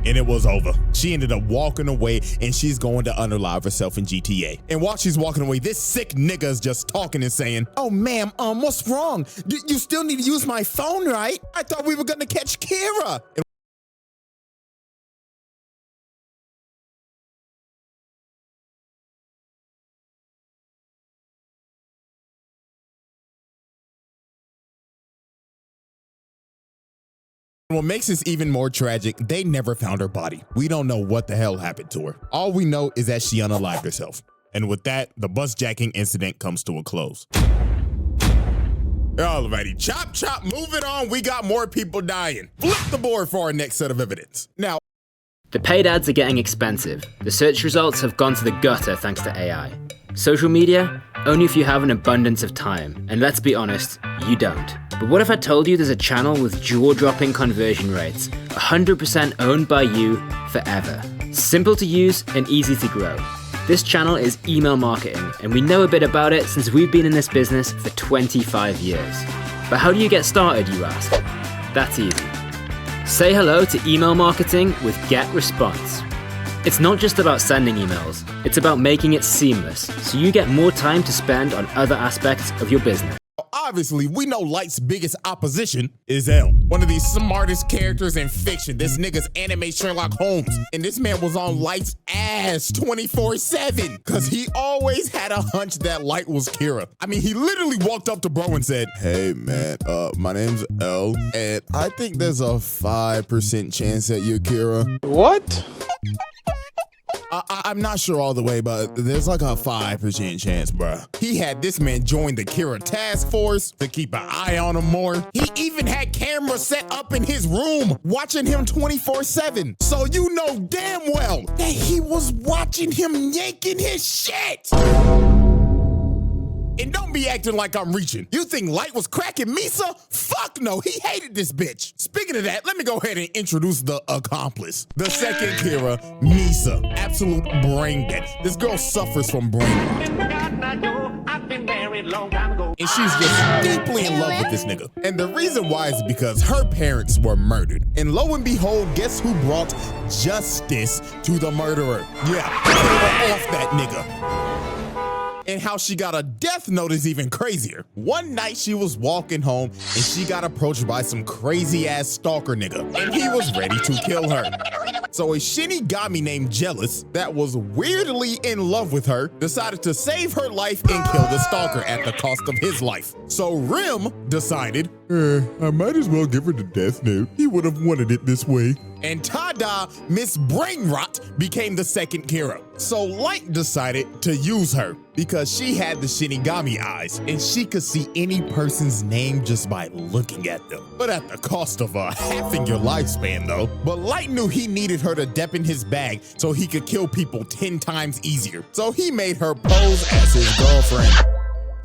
And it was over. She ended up walking away and she's going to unalive herself in GTA. And while she's walking away, this sick nigga is just talking and saying, "Oh, ma'am, what's wrong? You still need to use my phone, right? I thought we were gonna catch Kira." What makes this even more tragic, they never found her body. We don't know what the hell happened to her. All we know is that she unalived herself. And with that, the bus jacking incident comes to a close. Alrighty, chop, move it on. We got more people dying. Flip the board for our next set of evidence. Now, the paid ads are getting expensive. The search results have gone to the gutter thanks to AI. Social media? Only if you have an abundance of time. And let's be honest, you don't. But what if I told you there's a channel with jaw-dropping conversion rates, 100% owned by you forever? Simple to use and easy to grow. This channel is email marketing, and we know a bit about it since we've been in this business for 25 years. But how do you get started, you ask? That's easy. Say hello to email marketing with GetResponse. It's not just about sending emails, it's about making it seamless, so you get more time to spend on other aspects of your business. obviously, we know Light's biggest opposition is L, one of the smartest characters in fiction. This nigga's anime Sherlock Holmes, and this man was on Light's ass 24/7, cause he always had a hunch that Light was Kira. I mean, he literally walked up to bro and said, "Hey man, my name's L, and I think there's a 5% chance that you're Kira." What? I'm not sure all the way, but there's like a 5% chance, bruh. He had this man join the Kira task force to keep an eye on him more. He even had cameras set up in his room, watching him 24/7. So you know damn well that he was watching him yanking his shit. And don't be acting like I'm reaching. You think Light was cracking Misa? Fuck no, he hated this bitch. Speaking of that, let me go ahead and introduce the accomplice. The second Kira, Misa. Absolute brain dead. This girl suffers from brain rot. And she's just deeply in love with this nigga. And the reason why is because her parents were murdered. And lo and behold, guess who brought justice to the murderer? Yeah, Kira off that nigga. And how she got a death note is even crazier. One night she was walking home and she got approached by some crazy ass stalker nigga, and he was ready to kill her. So a Shinigami named Jealous, that was weirdly in love with her, decided to save her life and kill the stalker at the cost of his life. So Rim decided, I might as well give her the death note. He would have wanted it this way. And tada, Miss Brainrot became the second Kira. So Light decided to use her because she had the Shinigami eyes and she could see any person's name just by looking at them. But at the cost of halving your lifespan though. But Light knew he needed her to dep in his bag so he could kill people 10 times easier. So he made her pose as his girlfriend.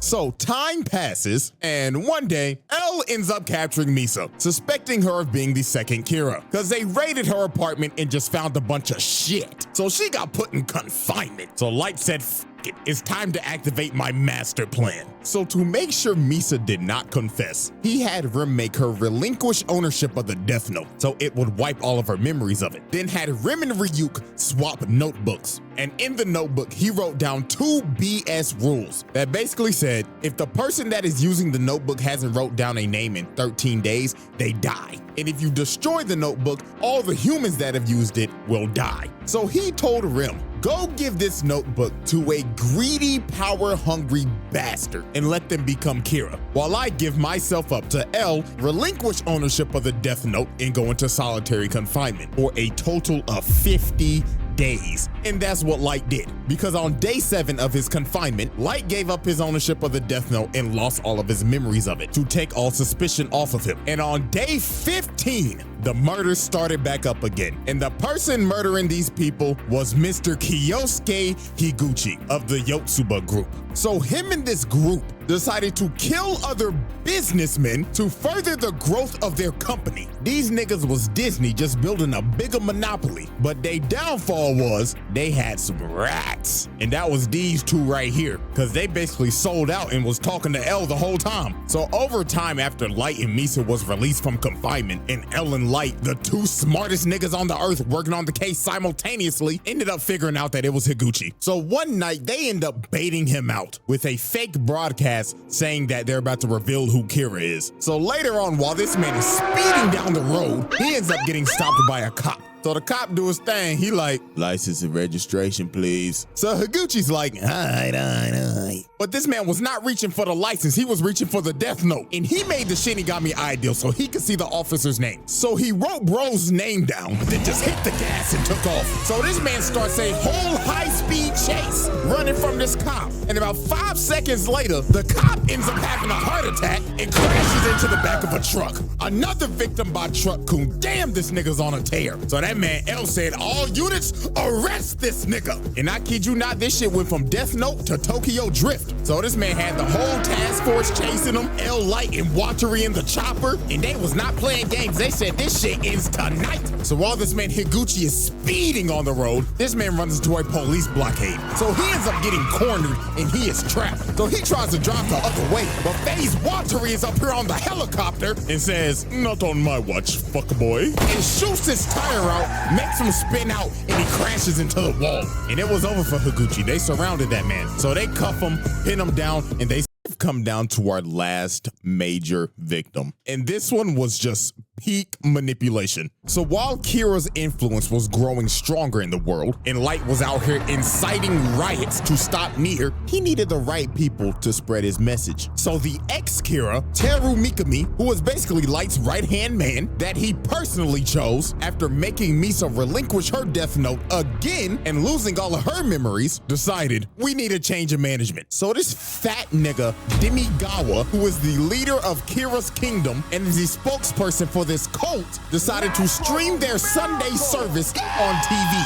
So time passes, and one day, L ends up capturing Misa, suspecting her of being the second Kira, because they raided her apartment and just found a bunch of shit. So she got put in confinement. So Light said, "F it, it's time to activate my master plan." So to make sure Misa did not confess, he had Rim make her relinquish ownership of the Death Note, so it would wipe all of her memories of it. Then had Rim and Ryuk swap notebooks. And in the notebook, he wrote down 2 BS rules that basically said, if the person that is using the notebook hasn't wrote down a name in 13 days, they die. And if you destroy the notebook, all the humans that have used it will die. So he told Rim, go give this notebook to a greedy, power-hungry bastard and let them become Kira, while I give myself up to L, relinquish ownership of the Death Note, and go into solitary confinement for a total of 50 days. And that's what Light did, because on day 7 of his confinement, Light gave up his ownership of the Death Note and lost all of his memories of it to take all suspicion off of him. And on day 15, the murders started back up again. And the person murdering these people was Mr. Kyosuke Higuchi of the Yotsuba group. So him and this group decided to kill other businessmen to further the growth of their company. These niggas was Disney just building a bigger monopoly, but their downfall was they had some rats. And that was these two right here, because they basically sold out and was talking to L the whole time. So over time, after Light and Misa was released from confinement, and L and Light, the 2 smartest niggas on the earth working on the case simultaneously, ended up figuring out that it was Higuchi. So one night they end up baiting him out with a fake broadcast saying that they're about to reveal who Kira is. So later on, while this man is speeding down the road, he ends up getting stopped by a cop. So the cop do his thing. He like, license and registration, please. So Higuchi's like, all right. But this man was not reaching for the license, he was reaching for the death note. And he made the Shinigami ideal so he could see the officer's name. So he wrote bro's name down, then just hit the gas and took off. So this man starts a whole high-speed chase, running from this cop. And about 5 seconds later, the cop ends up having a heart attack and crashes into the back of a truck. Another victim by truck coon. Damn, this nigga's on a tear. So that man L said, all units, arrest this nigga. And I kid you not, this shit went from Death Note to Tokyo Drift. So this man had the whole task force chasing him, L Light and Watery in the chopper, and they was not playing games. They said this shit ends tonight. So while this man Higuchi is speeding on the road, this man runs into a police blockade. So he ends up getting cornered and he is trapped. So he tries to drive the other way, but FaZe Watery is up here on the helicopter and says, not on my watch, fuckboy, and shoots his tire out, makes him spin out, and he crashes into the wall. And it was over for Higuchi. They surrounded that man. So they cuff him, pin him down, and they come down to our last major victim. And this one was just peak manipulation. So while Kira's influence was growing stronger in the world and Light was out here inciting riots to stop Nier, he needed the right people to spread his message. So the ex-Kira, Teru Mikami, who was basically Light's right-hand man that he personally chose after making Misa relinquish her death note again and losing all of her memories, decided we need a change of management. So this fat nigga, Demigawa, who is the leader of Kira's kingdom and is the spokesperson for this cult, decided to stream their Sunday service on TV.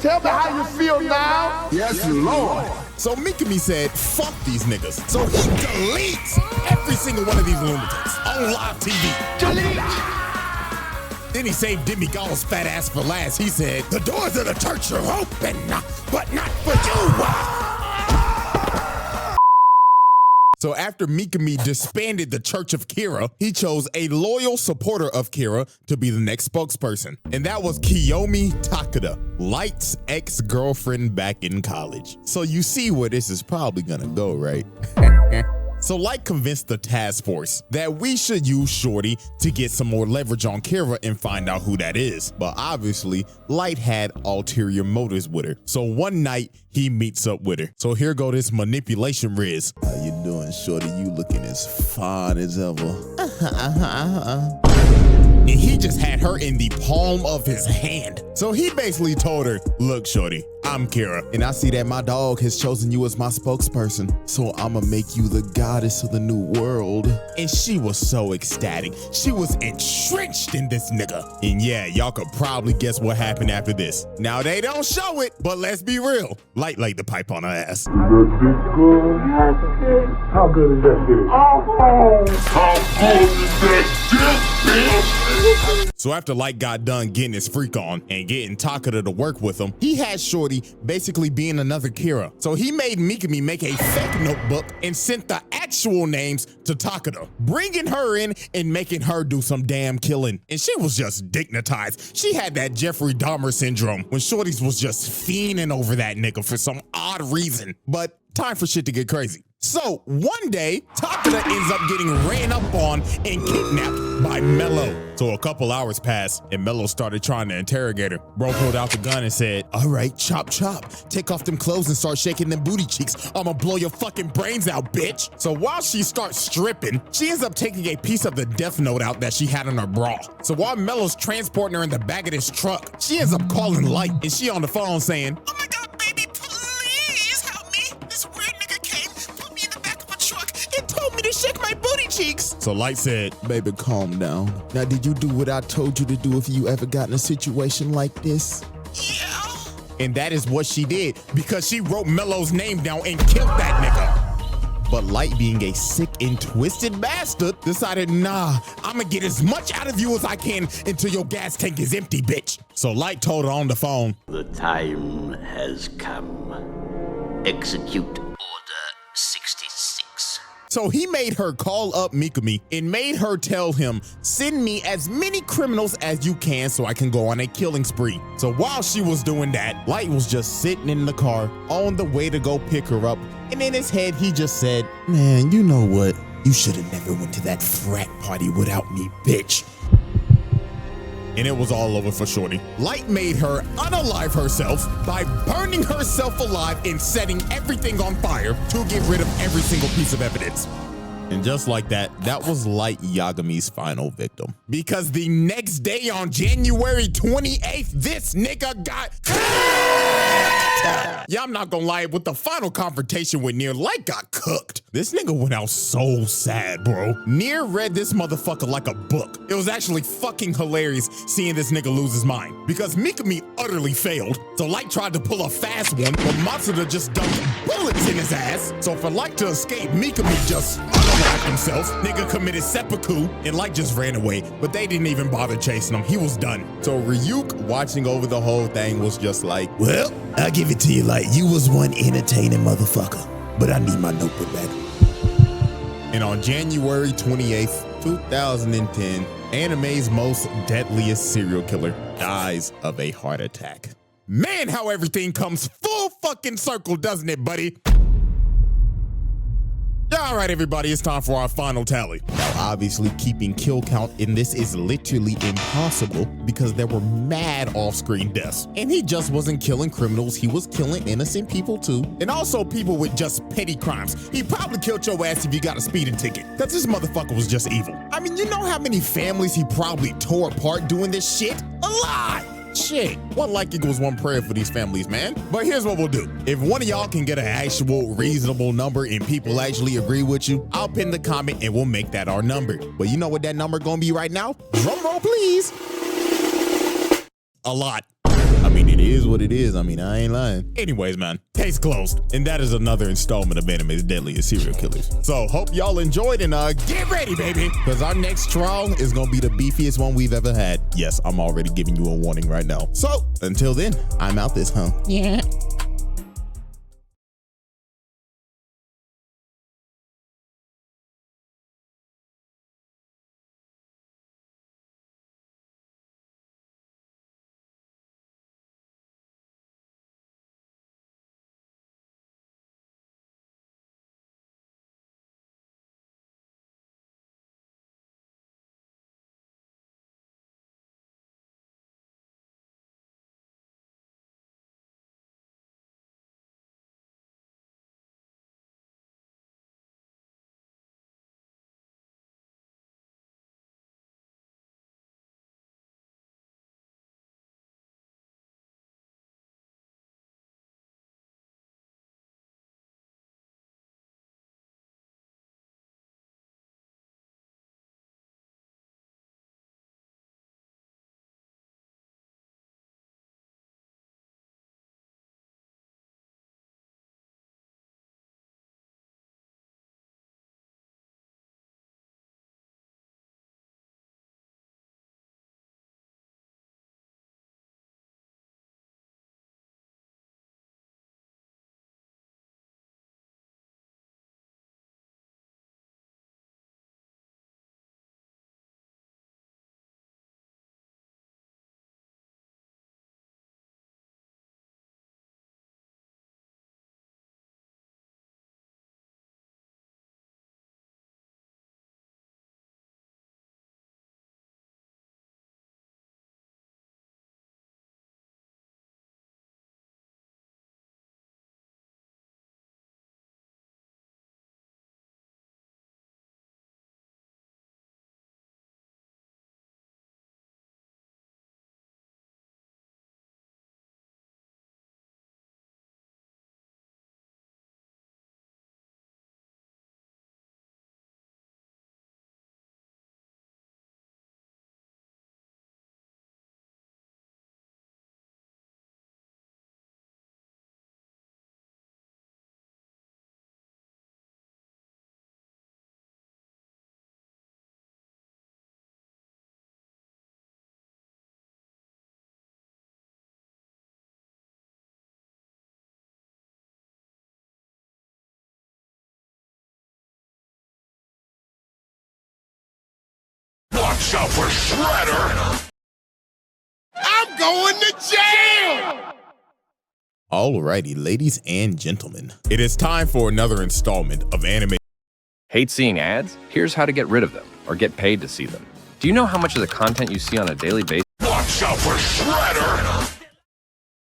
Tell me how you feel now. Yes, Lord. So Mikami said, fuck these niggas. So he deletes every single one of these lunatics on live TV. Delete! Then he saved Demigawa's fat ass for last. He said, the doors of the church are open, but not for you. So after Mikami disbanded the Church of Kira, he chose a loyal supporter of Kira to be the next spokesperson. And that was Kiyomi Takeda, Light's ex-girlfriend back in college. So you see where this is probably gonna go, right? So Light convinced the task force that we should use Shorty to get some more leverage on Kira and find out who that is. But obviously, Light had ulterior motives with her. So one night, he meets up with her. So here go this manipulation Riz. How you doing, Shorty? You looking as fine as ever. And he just had her in the palm of his hand. So he basically told her, look, Shorty, I'm Kira, and I see that my dog has chosen you as my spokesperson, so I'ma make you the goddess of the new world. And she was so ecstatic. She was entrenched in this nigga. And yeah, y'all could probably guess what happened after this. Now, they don't show it, but let's be real. Light laid the pipe on her ass. How good is that dick? Oh, how good is that dick, bitch? So after Light got done getting his freak on and getting Takeda to work with him, he had Shorty basically being another Kira. So he made Mikami make a fake notebook and sent the actual names to Takeda, bringing her in and making her do some damn killing. And she was just dignitized. She had that Jeffrey Dahmer syndrome when Shorty's was just fiending over that nigga for some odd reason. But time for shit to get crazy. So one day, Takeda ends up getting ran up on and kidnapped by Mello. So a couple hours passed and Mello started trying to interrogate her. Bro pulled out the gun and said, all right, chop chop. Take off them clothes and start shaking them booty cheeks. I'ma blow your fucking brains out, bitch. So while she starts stripping, she ends up taking a piece of the death note out that she had in her bra. So while Mello's transporting her in the back of this truck, she ends up calling Light and she on the phone saying, oh my God, baby, please help me. This weird nigga came, put me in the back of a truck and told me to shake my booty cheeks. So Light said, baby, calm down. Now, did you do what I told you to do if you ever got in a situation like this? Yeah. And that is what she did because she wrote Mello's name down and killed that nigga. But Light, being a sick and twisted bastard, decided, nah, I'ma get as much out of you as I can until your gas tank is empty, bitch. So Light told her on the phone, the time has come. Execute Order 66. So he made her call up Mikami and made her tell him, send me as many criminals as you can so I can go on a killing spree. So while she was doing that, Light was just sitting in the car on the way to go pick her up. And in his head, he just said, man, you know what? You should have never went to that frat party without me, bitch. and it was all over for Shorty. Light made her unalive herself by burning herself alive and setting everything on fire to get rid of every single piece of evidence. And just like that, that was Light Yagami's final victim. Because the next day on January 28th, this nigga got yeah, I'm not gonna lie, with the final confrontation with Nier, Light got cooked. This nigga went out so sad, bro. Nier read this motherfucker like a book. It was actually fucking hilarious seeing this nigga lose his mind. Because Mikami utterly failed, so Light tried to pull a fast one, but Matsuda just dumped bullets in his ass. So for Light to escape, Mikami just unalived himself. Nigga committed seppuku, and Light just ran away, but they didn't even bother chasing him. He was done. So Ryuk, watching over the whole thing, was just like, well, I'll give it to you, Light. You was one entertaining motherfucker, but I need my notebook back. And on January 28th, 2010, anime's most deadliest serial killer dies of a heart attack. Man, how everything comes full fucking circle, doesn't it, buddy? All right, everybody, it's time for our final tally. Now, obviously, keeping kill count in this is literally impossible because there were mad off-screen deaths. And he just wasn't killing criminals, he was killing innocent people too. And also people with just petty crimes. He probably killed your ass if you got a speeding ticket, because this motherfucker was just evil. I mean, you know how many families he probably tore apart doing this shit? A lot! Shit, one like equals one prayer for these families, man. But here's what we'll do. If one of y'all can get an actual reasonable number and people actually agree with you, I'll pin the comment and we'll make that our number. But you know what that number gonna be right now? Drum roll, please. A lot. I mean, it is what it is. I mean, I ain't lying. Anyways, man, case closed. And that is another installment of Anime's Deadliest Serial Killers. So hope y'all enjoyed and get ready, baby, because our next trial is gonna be the beefiest one we've ever had. Yes, I'm already giving you a warning right now. So until then, I'm out this, huh? Yeah. Watch out for Shredder! I'm going to jail! Alrighty, ladies and gentlemen, it is time for another installment of Anime. Hate seeing ads? Here's how to get rid of them, or get paid to see them. Do you know how much of the content you see on a daily basis out for Shredder!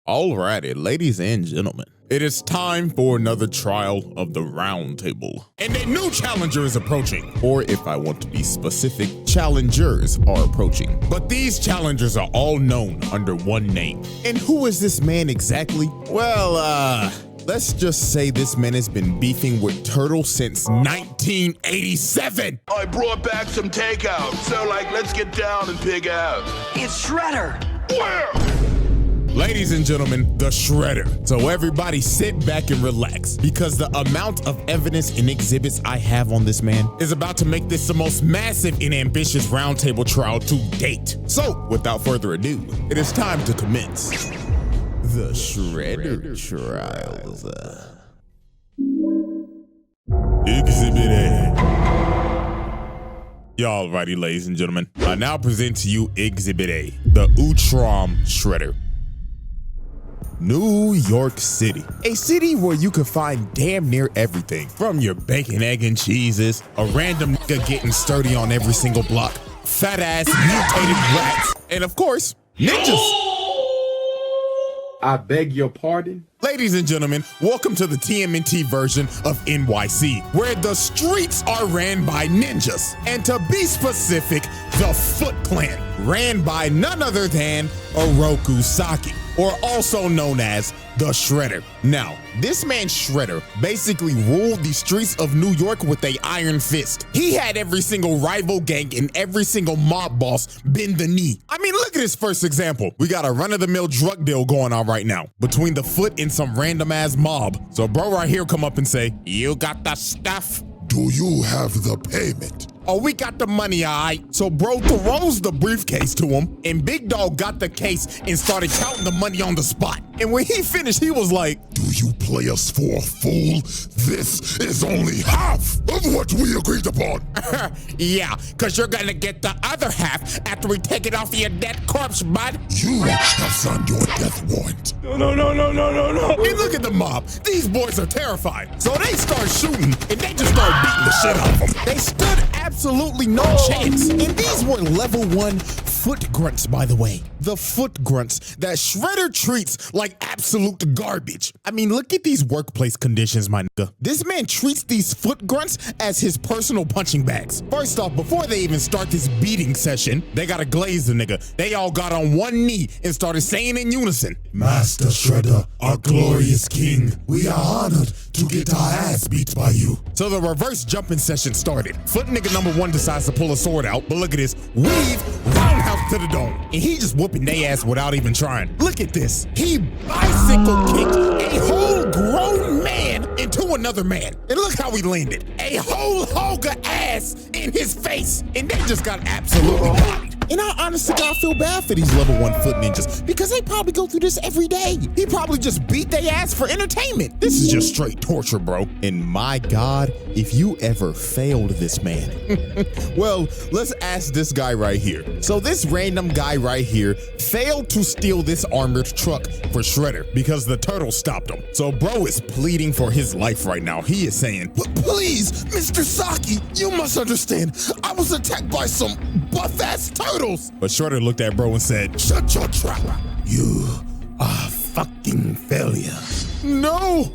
Alrighty, ladies and gentlemen, it is time for another trial of the round table. And a new challenger is approaching. Or if I want to be specific, challengers are approaching. But these challengers are all known under one name. And who is this man exactly? Well, let's just say this man has been beefing with Turtle since 1987. I brought back some takeout, so let's get down and pig out. It's Shredder. Where? Ladies and gentlemen, the Shredder. So everybody sit back and relax, because the amount of evidence and exhibits I have on this man is about to make this the most massive and ambitious roundtable trial to date. So without further ado, it is time to commence the Shredder trials. Exhibit A. Y'all righty, ladies and gentlemen. I now present to you Exhibit A, the Utrom Shredder. New York City, a city where you can find damn near everything, from your bacon, egg, and cheeses, a random nigga getting sturdy on every single block, fat ass mutated rats, and of course, ninjas. I beg your pardon? Ladies and gentlemen, welcome to the TMNT version of NYC, where the streets are ran by ninjas. And to be specific, the Foot Clan, ran by none other than Oroku Saki, or also known as the Shredder. Now, this man Shredder basically ruled the streets of New York with a iron fist. He had every single rival gang and every single mob boss bend the knee. I mean, look at his first example. We got a run-of-the-mill drug deal going on right now between the Foot and some random ass mob. So bro right here come up and say, "You got the stuff? Do you have the payment?" Oh, we got the money, all right. So bro throws the briefcase to him, and Big Dog got the case and started counting the money on the spot. And when he finished, he was like, "Do you play us for a fool? This is only half of what we agreed upon." "Yeah, cause you're gonna get the other half after we take it off your dead corpse, bud." "You have signed your death warrant." No. And look at the mob. These boys are terrified. So they start shooting, and they just start beating the shit out of them. They stood absolutely no chance. And these were level 1 foot grunts, by the way. The foot grunts that Shredder treats like absolute garbage. I mean, look at these workplace conditions, my nigga. This man treats these foot grunts as his personal punching bags. First off, before they even start this beating session, they gotta glaze the nigga. They all got on one knee and started saying in unison, "Master Shredder, our glorious king, we are honored to get our ass beat by you." So the reverse jumping session started. Foot nigga number 1 decides to pull a sword out, but look at this. Weave, roundhouse to the dome. And he just whooping they ass without even trying. Look at this. He bicycle kicked a whole grown man into another man. And look how he landed. A whole Hoga ass in his face. And they just got absolutely bodied. And I honestly gotta feel bad for these level 1 foot ninjas, because they probably go through this every day. He probably just beat their ass for entertainment. This is just straight torture, bro. And my God, if you ever failed this man. Well, let's ask this guy right here. So this random guy right here failed to steal this armored truck for Shredder because the turtle stopped him. So bro is pleading for his life right now. He is saying, "Please, Mr. Saki, you must understand. I was attacked by some buff-ass turtles." But Shredder looked at bro and said, "Shut your trap. You are a fucking failure." "No,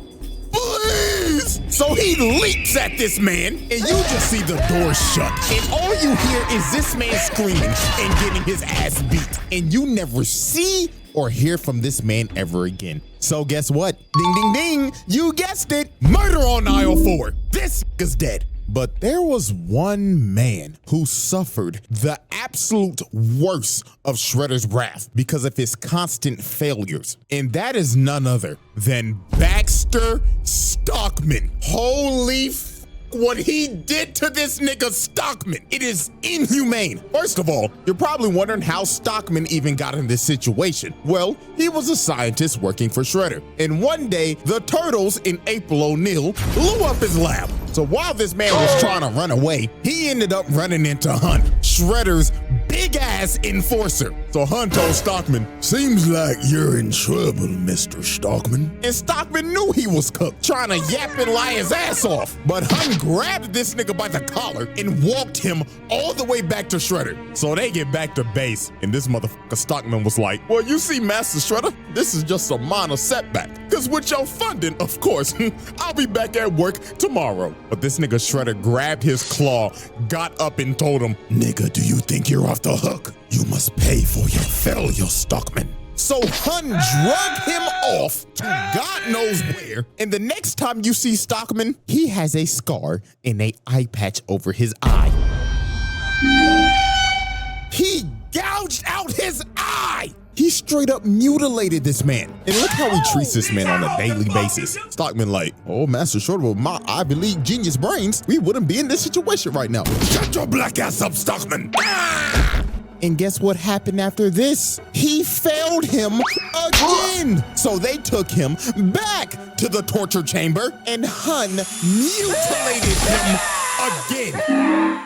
please." So he leaps at this man, and you just see the door shut. And all you hear is this man screaming and getting his ass beat. And you never see or hear from this man ever again. So guess what? Ding, ding, ding. You guessed it. Murder on aisle 4. This is dead. But there was one man who suffered the absolute worst of Shredder's wrath because of his constant failures. And that is none other than Baxter Stockman. Holy what he did to this nigga Stockman. It is inhumane. First of all, you're probably wondering how Stockman even got in this situation. Well, he was a scientist working for Shredder. And one day, the Turtles and April O'Neil blew up his lab. So while this man was trying to run away, he ended up running into Hunt, Shredder's big-ass enforcer. So Hun told Stockman, "Seems like you're in trouble, Mr. Stockman." And Stockman knew he was cooked, trying to yap and lie his ass off. But Hun grabbed this nigga by the collar and walked him all the way back to Shredder. So they get back to base, and this motherfucker Stockman was like, "Well, you see, Master Shredder, this is just a minor setback. Cause with your funding, of course, I'll be back at work tomorrow." But this nigga Shredder grabbed his claw, got up and told him, "Nigga, do you think you're off the hook? You must pay for your failure, Stockman." So Hun drug him off to God knows where, and the next time you see Stockman, he has a scar and an eye patch over his eye. He gouged out his eye! He straight up mutilated this man. And look how he treats this man on a daily basis. Stockman like, "Oh, Master Shredder, with my Ivy League genius brains, we wouldn't be in this situation right now." "Shut your black ass up, Stockman!" And guess what happened after this? He failed him again. So they took him back to the torture chamber and Hun mutilated him again.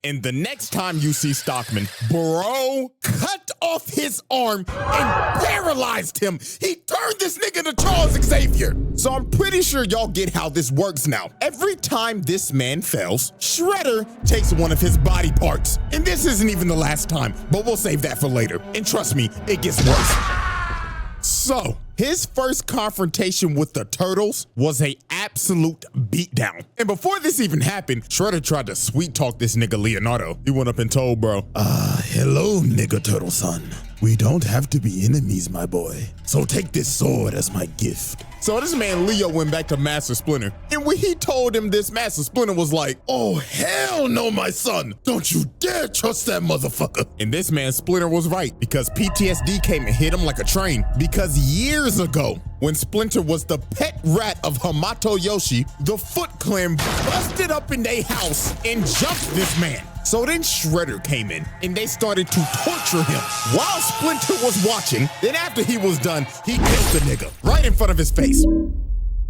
And the next time you see Stockman, bro cut off his arm and paralyzed him. He turned this nigga to Charles Xavier. So I'm pretty sure y'all get how this works now. Every time this man fails, Shredder takes one of his body parts. And this isn't even the last time, but we'll save that for later. And trust me, it gets worse. So, his first confrontation with the Turtles was a absolute beatdown. And before this even happened, Shredder tried to sweet talk this nigga Leonardo. He went up and told bro, "Hello, nigga Turtle son. We don't have to be enemies, my boy. So take this sword as my gift." So this man Leo went back to Master Splinter. And when he told him this, Master Splinter was like, "Oh, hell no, my son. Don't you dare trust that motherfucker." And this man Splinter was right, because PTSD came and hit him like a train. Because years ago, when Splinter was the pet rat of Hamato Yoshi, the Foot Clan busted up in their house and jumped this man. So then Shredder came in and they started to torture him while Splinter was watching. Then after he was done, he killed the nigga right in front of his face.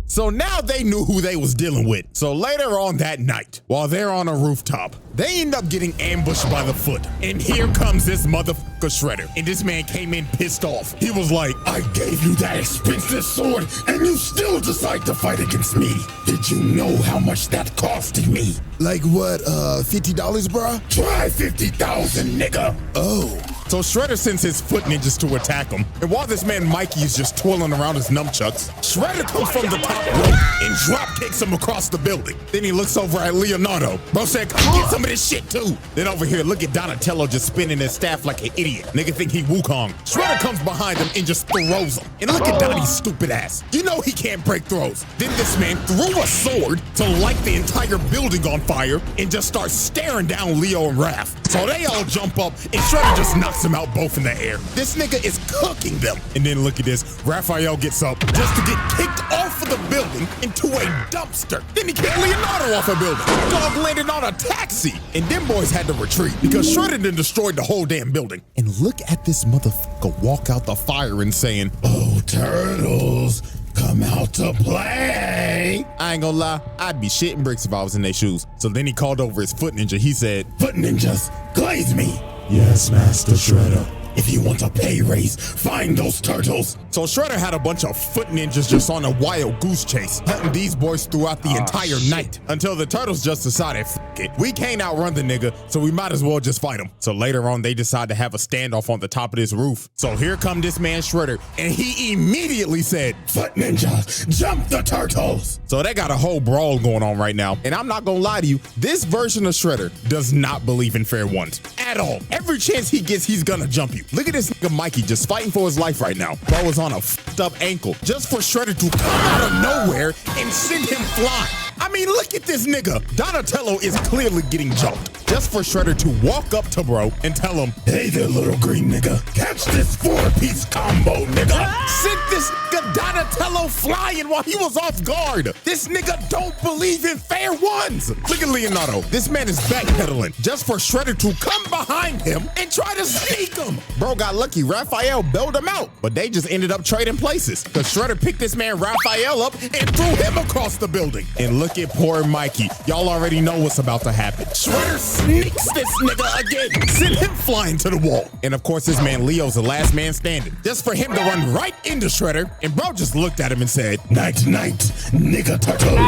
So now they knew who they was dealing with. So later on that night, while they're on a rooftop, they end up getting ambushed by the Foot. And here comes this motherfucker Shredder. And this man came in pissed off. He was like, "I gave you that expensive sword and you still decide to fight against me. Did you know how much that costed me?" "Like what, $50, bruh?" "Try 50,000, nigga." Oh. So Shredder sends his Foot Ninjas to attack him. And while this man Mikey is just twirling around his nunchucks, Shredder comes from the top rope and drop kicks him across the building. Then he looks over at Leonardo. Bro said, "Come get some of this shit too." Then over here, look at Donatello just spinning his staff like an idiot. Nigga think he Wukong. Shredder comes behind him and just throws him. And look at Donnie's stupid ass. You know he can't break throws. Then this man threw a sword to light the entire building on fire and just starts staring down Leo and Raph. So they all jump up and Shredder just knocks them out both in the air. This nigga is cooking them. And then look at this. Raphael gets up just to get kicked off of the building into a dumpster. Then he kicked Leonardo off a building. Dog landed on a taxi. And them boys had to retreat because Shredder done destroyed the whole damn building. And look at this motherfucker walk out the fire and saying, "Oh, Turtles, come out to play." I ain't gonna lie, I'd be shitting bricks if I was in their shoes. So then he called over his Foot Ninja. He said, "Foot Ninjas, glaze me." "Yes, Master Shredder. If you want a pay raise, find those turtles." So Shredder had a bunch of Foot Ninjas just on a wild goose chase, hunting these boys throughout the entire night until the turtles just decided, "F it, we can't outrun the nigga, so we might as well just fight him." So later on, they decide to have a standoff on the top of this roof. So here come this man Shredder, and he immediately said, "Foot Ninja, jump the turtles." So they got a whole brawl going on right now. And I'm not gonna lie to you, this version of Shredder does not believe in fair ones at all. Every chance he gets, he's gonna jump you. Look at this nigga Mikey just fighting for his life right now. Bro is on a f***ed up ankle just for Shredder to come out of nowhere and send him flying. I mean, look at this nigga. Donatello is clearly getting jumped just for Shredder to walk up to bro and tell him, "Hey there, little green nigga. Catch this 4-piece combo, nigga." Sent this nigga Donatello flying while he was off guard. This nigga don't believe in fair ones. Look at Leonardo. This man is backpedaling just for Shredder to come behind him and try to sneak him. Bro got lucky. Raphael bailed him out, but they just ended up trading places because Shredder picked this man Raphael up and threw him across the building. And look at poor Mikey. Y'all already know what's about to happen. Shredder sneaks this nigga again, send him flying to the wall. And of course, this man Leo's the last man standing, just for him to run right into Shredder. And bro just looked at him and said, "Night, night, nigga turtle."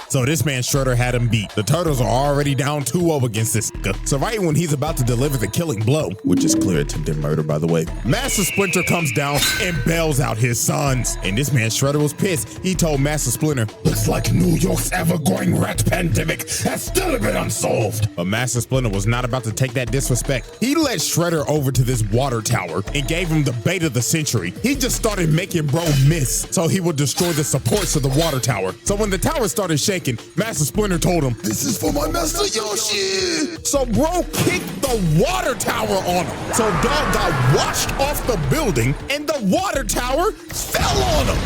So this man Shredder had him beat. The Turtles are already down 2-0 against this nigga. So right when he's about to deliver the killing blow, which is clear attempted murder by the way, Master Splinter comes down and bails out his sons. And this man Shredder was pissed. He told Master Splinter, Looks like New York's ever-growing rat pandemic has still been unsolved. But Master Splinter was not about to take that disrespect. He led Shredder over to this water tower and gave him the bait of the century. He just started making bro miss so he would destroy the supports of the water tower. So when the tower started shaking, Master Splinter told him, This is for my Master Yoshi. So bro kicked the water tower on him. So dog got washed off the building and the water tower fell on him.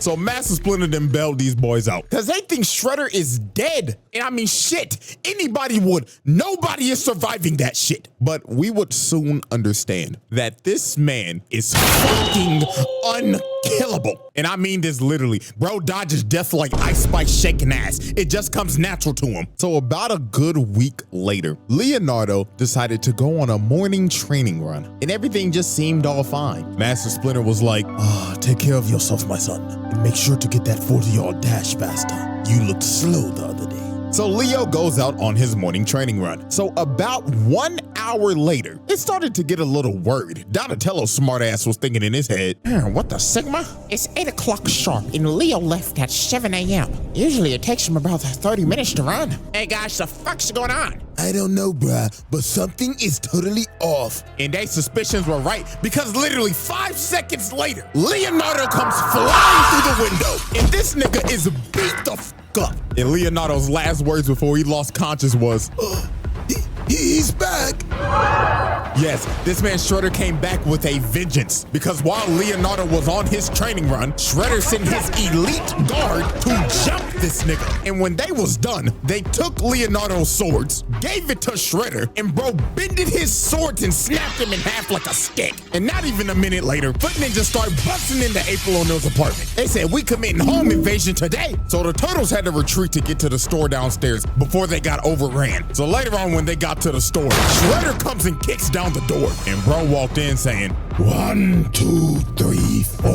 So Master Splinter then bailed these boys out because they think Shredder is dead. And I mean, shit, anybody would. Nobody is surviving that shit. But we would soon understand that this man is fucking unkillable. And I mean this literally. Bro dodges death like Ice Spice shaking ass. It just comes natural to him. So about a good week later, Leonardo decided to go on a morning training run. And everything just seemed all fine. Master Splinter was like, take care of yourself, my son. And make sure to get that 40-yard dash faster. You looked slow the other day. So Leo goes out on his morning training run. So about 1 hour later, it started to get a little worried. Donatello's smartass was thinking in his head, what the Sigma? It's 8 o'clock sharp and Leo left at 7 a.m. Usually it takes him about 30 minutes to run. Hey guys, the fuck's going on? I don't know, bruh, but something is totally off. And their suspicions were right because literally 5 seconds later, Leonardo comes flying through the window and this nigga is beat the fuck up. And Leonardo's last words before he lost conscience was, He's back. Yes, this man Shredder came back with a vengeance because while Leonardo was on his training run, Shredder sent his elite guard to jump this nigga. And when they was done, they took Leonardo's swords, gave it to Shredder, and bro bended his swords and snapped him in half like a stick. And not even a minute later, Foot Ninja started busting into April O'Neil's apartment. They said, we committing home invasion today. So the Turtles had to retreat to get to the store downstairs before they got overran. So later on when they got to the store, Shredder comes and kicks down the door. And bro walked in saying, 1, 2, 3, 4.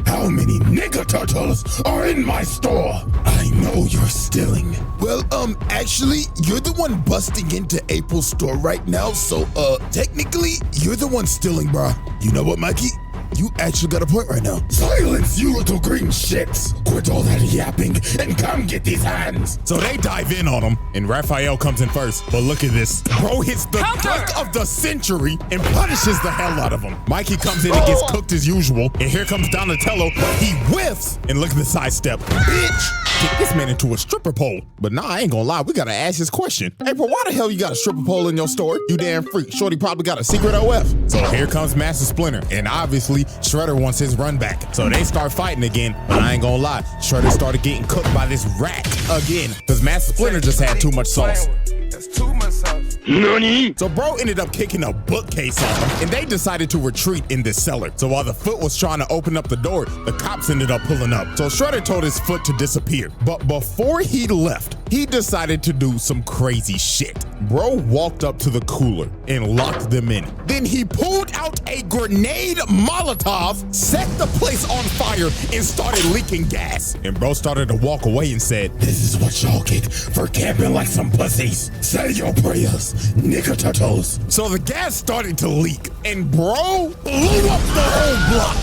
How many nigga turtles are in my store? I know you're stealing. Well, actually, you're the one busting into April's store right now, so, technically, you're the one stealing, bruh. You know what, Mikey? You actually got a point right now. Silence, you little green shits. Quit all that yapping and come get these hands. So they dive in on him, and Raphael comes in first. But look at this. Bro hits the cook of the century and punishes the hell out of him. Mikey comes in and gets cooked as usual. And here comes Donatello. He whiffs. And look at the sidestep. Bitch! Kick this man into a stripper pole. But nah, I ain't gonna lie. We gotta ask this question. April, why the hell you got a stripper pole in your store? You damn freak. Shorty probably got a secret OF. So here comes Master Splinter. And obviously, Shredder wants his run back. So they start fighting again. But I ain't gonna lie. Shredder started getting cooked by this rat again. Because Master Splinter just had too much sauce. That's too much sauce. Nani? So bro ended up kicking a bookcase on him, and they decided to retreat in this cellar. So while the Foot was trying to open up the door, the cops ended up pulling up. So Shredder told his Foot to disappear. But before he left, he decided to do some crazy shit. Bro walked up to the cooler and locked them in. Then he pulled out a grenade Molotov, set the place on fire, and started leaking gas. And bro started to walk away and said, This is what y'all get for camping like some pussies. Say your prayers, nigga turtles. So the gas started to leak, and bro blew up the whole block.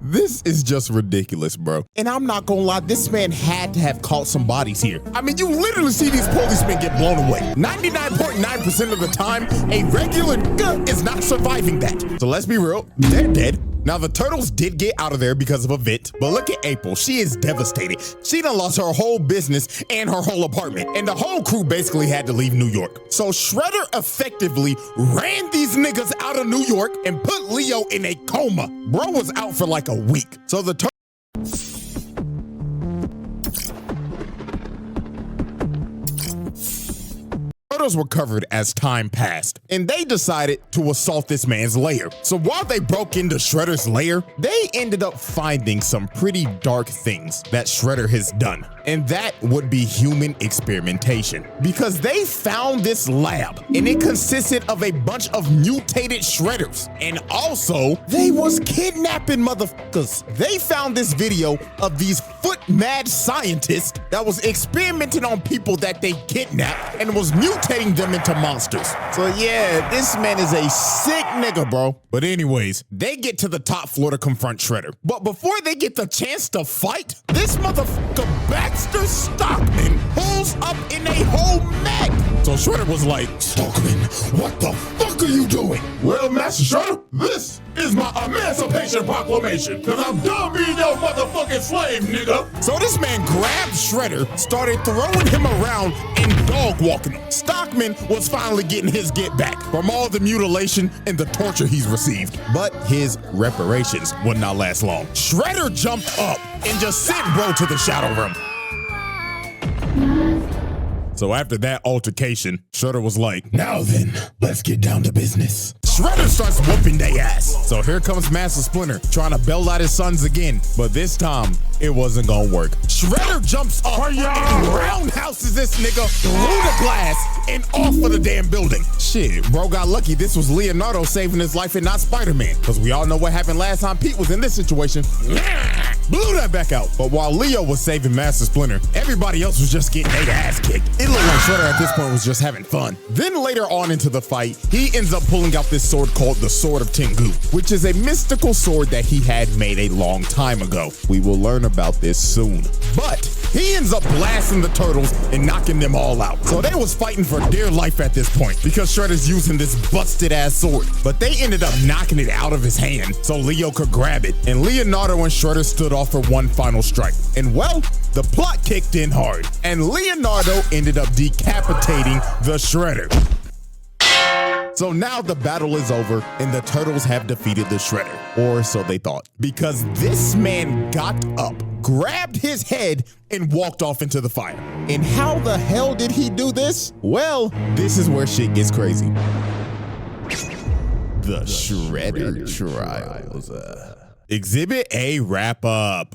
This is just ridiculous, bro. And I'm not gonna lie, this man had to have caught some bodies here. I mean, you literally see these policemen get blown away. 99.9% of the time, a regular is not surviving that. So let's be real, they're dead. Now, the Turtles did get out of there because of a vent, but look at April. She is devastated. She done lost her whole business and her whole apartment, and the whole crew basically had to leave New York. So Shredder effectively ran these niggas out of New York and put Leo in a coma. Bro was out for like a week. So the Turtles shadows were covered as time passed, and they decided to assault this man's lair. So while they broke into Shredder's lair, they ended up finding some pretty dark things that Shredder has done, and that would be human experimentation. Because they found this lab, and it consisted of a bunch of mutated Shredders, and also they was kidnapping motherfuckers. They found this video of these foot mad scientists that was experimenting on people that they kidnapped and was mutating them into monsters. So yeah, this man is a sick nigga, bro. But anyways, they get to the top floor to confront Shredder. But before they get the chance to fight, this motherfucker Baxter Stockman pulls up in a whole mech. So Shredder was like, Stockman, what the fuck are you doing? Well, Master Shredder, this is my Emancipation Proclamation, cause I'm done being your motherfucking slave, nigga. So this man grabbed Shredder, started throwing him around and dog walking him. Stockman was finally getting his get back from all the mutilation and the torture he's received. But his reparations would not last long. Shredder jumped up and just sent bro to the shadow room. So after that altercation, Shredder was like, now then, let's get down to business. Shredder starts whooping they ass. So here comes Master Splinter trying to bail out his sons again, but this time it wasn't gonna work. Shredder jumps up and roundhouses this nigga through the glass and off of the damn building. Shit, bro got lucky this was Leonardo saving his life and not Spider-Man, because we all know what happened last time Pete was in this situation. Blew that back out. But while Leo was saving Master Splinter, everybody else was just getting their ass kicked. It looked like Shredder at this point was just having fun. Then later on into the fight, he ends up pulling out this sword called the Sword of Tengu, which is a mystical sword that he had made a long time ago. We will learn about this soon. But he ends up blasting the turtles and knocking them all out. So they was fighting for dear life at this point because Shredder's using this busted ass sword. But they ended up knocking it out of his hand so Leo could grab it. And Leonardo and Shredder stood off for one final strike. And well, the plot kicked in hard, and Leonardo ended up decapitating the Shredder. So now the battle is over, and the Turtles have defeated the Shredder, or so they thought, because this man got up, grabbed his head, and walked off into the fire. And how the hell did he do this? Well, this is where shit gets crazy. The Shredder Trials. Exhibit A wrap-up.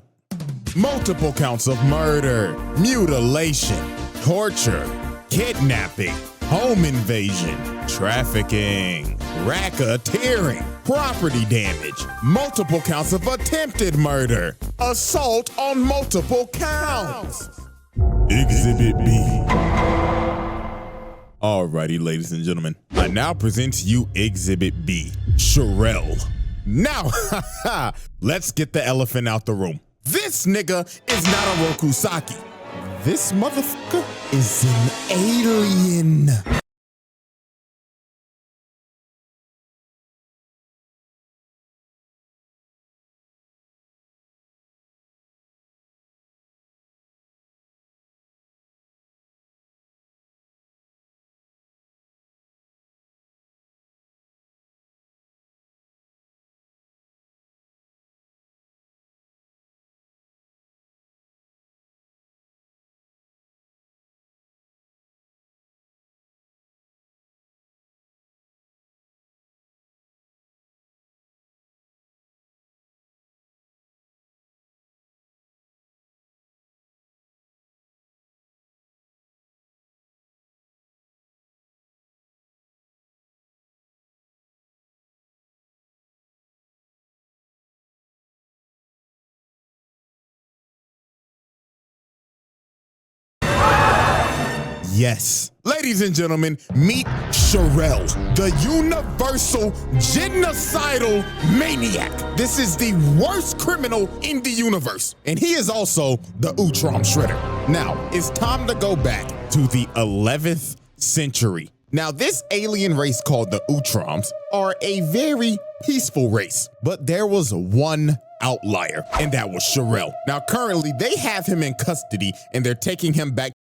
Multiple counts of murder, mutilation, torture, kidnapping, home invasion, trafficking, racketeering, property damage, multiple counts of attempted murder, assault on multiple counts. Exhibit B. Alrighty, ladies and gentlemen, I now present to you Exhibit B, Sherelle. Now, let's get the elephant out the room. This nigga is not a Rokusaki. This motherfucker is an alien. Yes. Ladies and gentlemen, meet Sherelle, the universal genocidal maniac. This is the worst criminal in the universe. And he is also the Utrom Shredder. Now, it's time to go back to the 11th century. Now, this alien race called the Utroms are a very peaceful race, but there was one outlier, and that was Sherelle. Now, currently, they have him in custody, and they're taking him back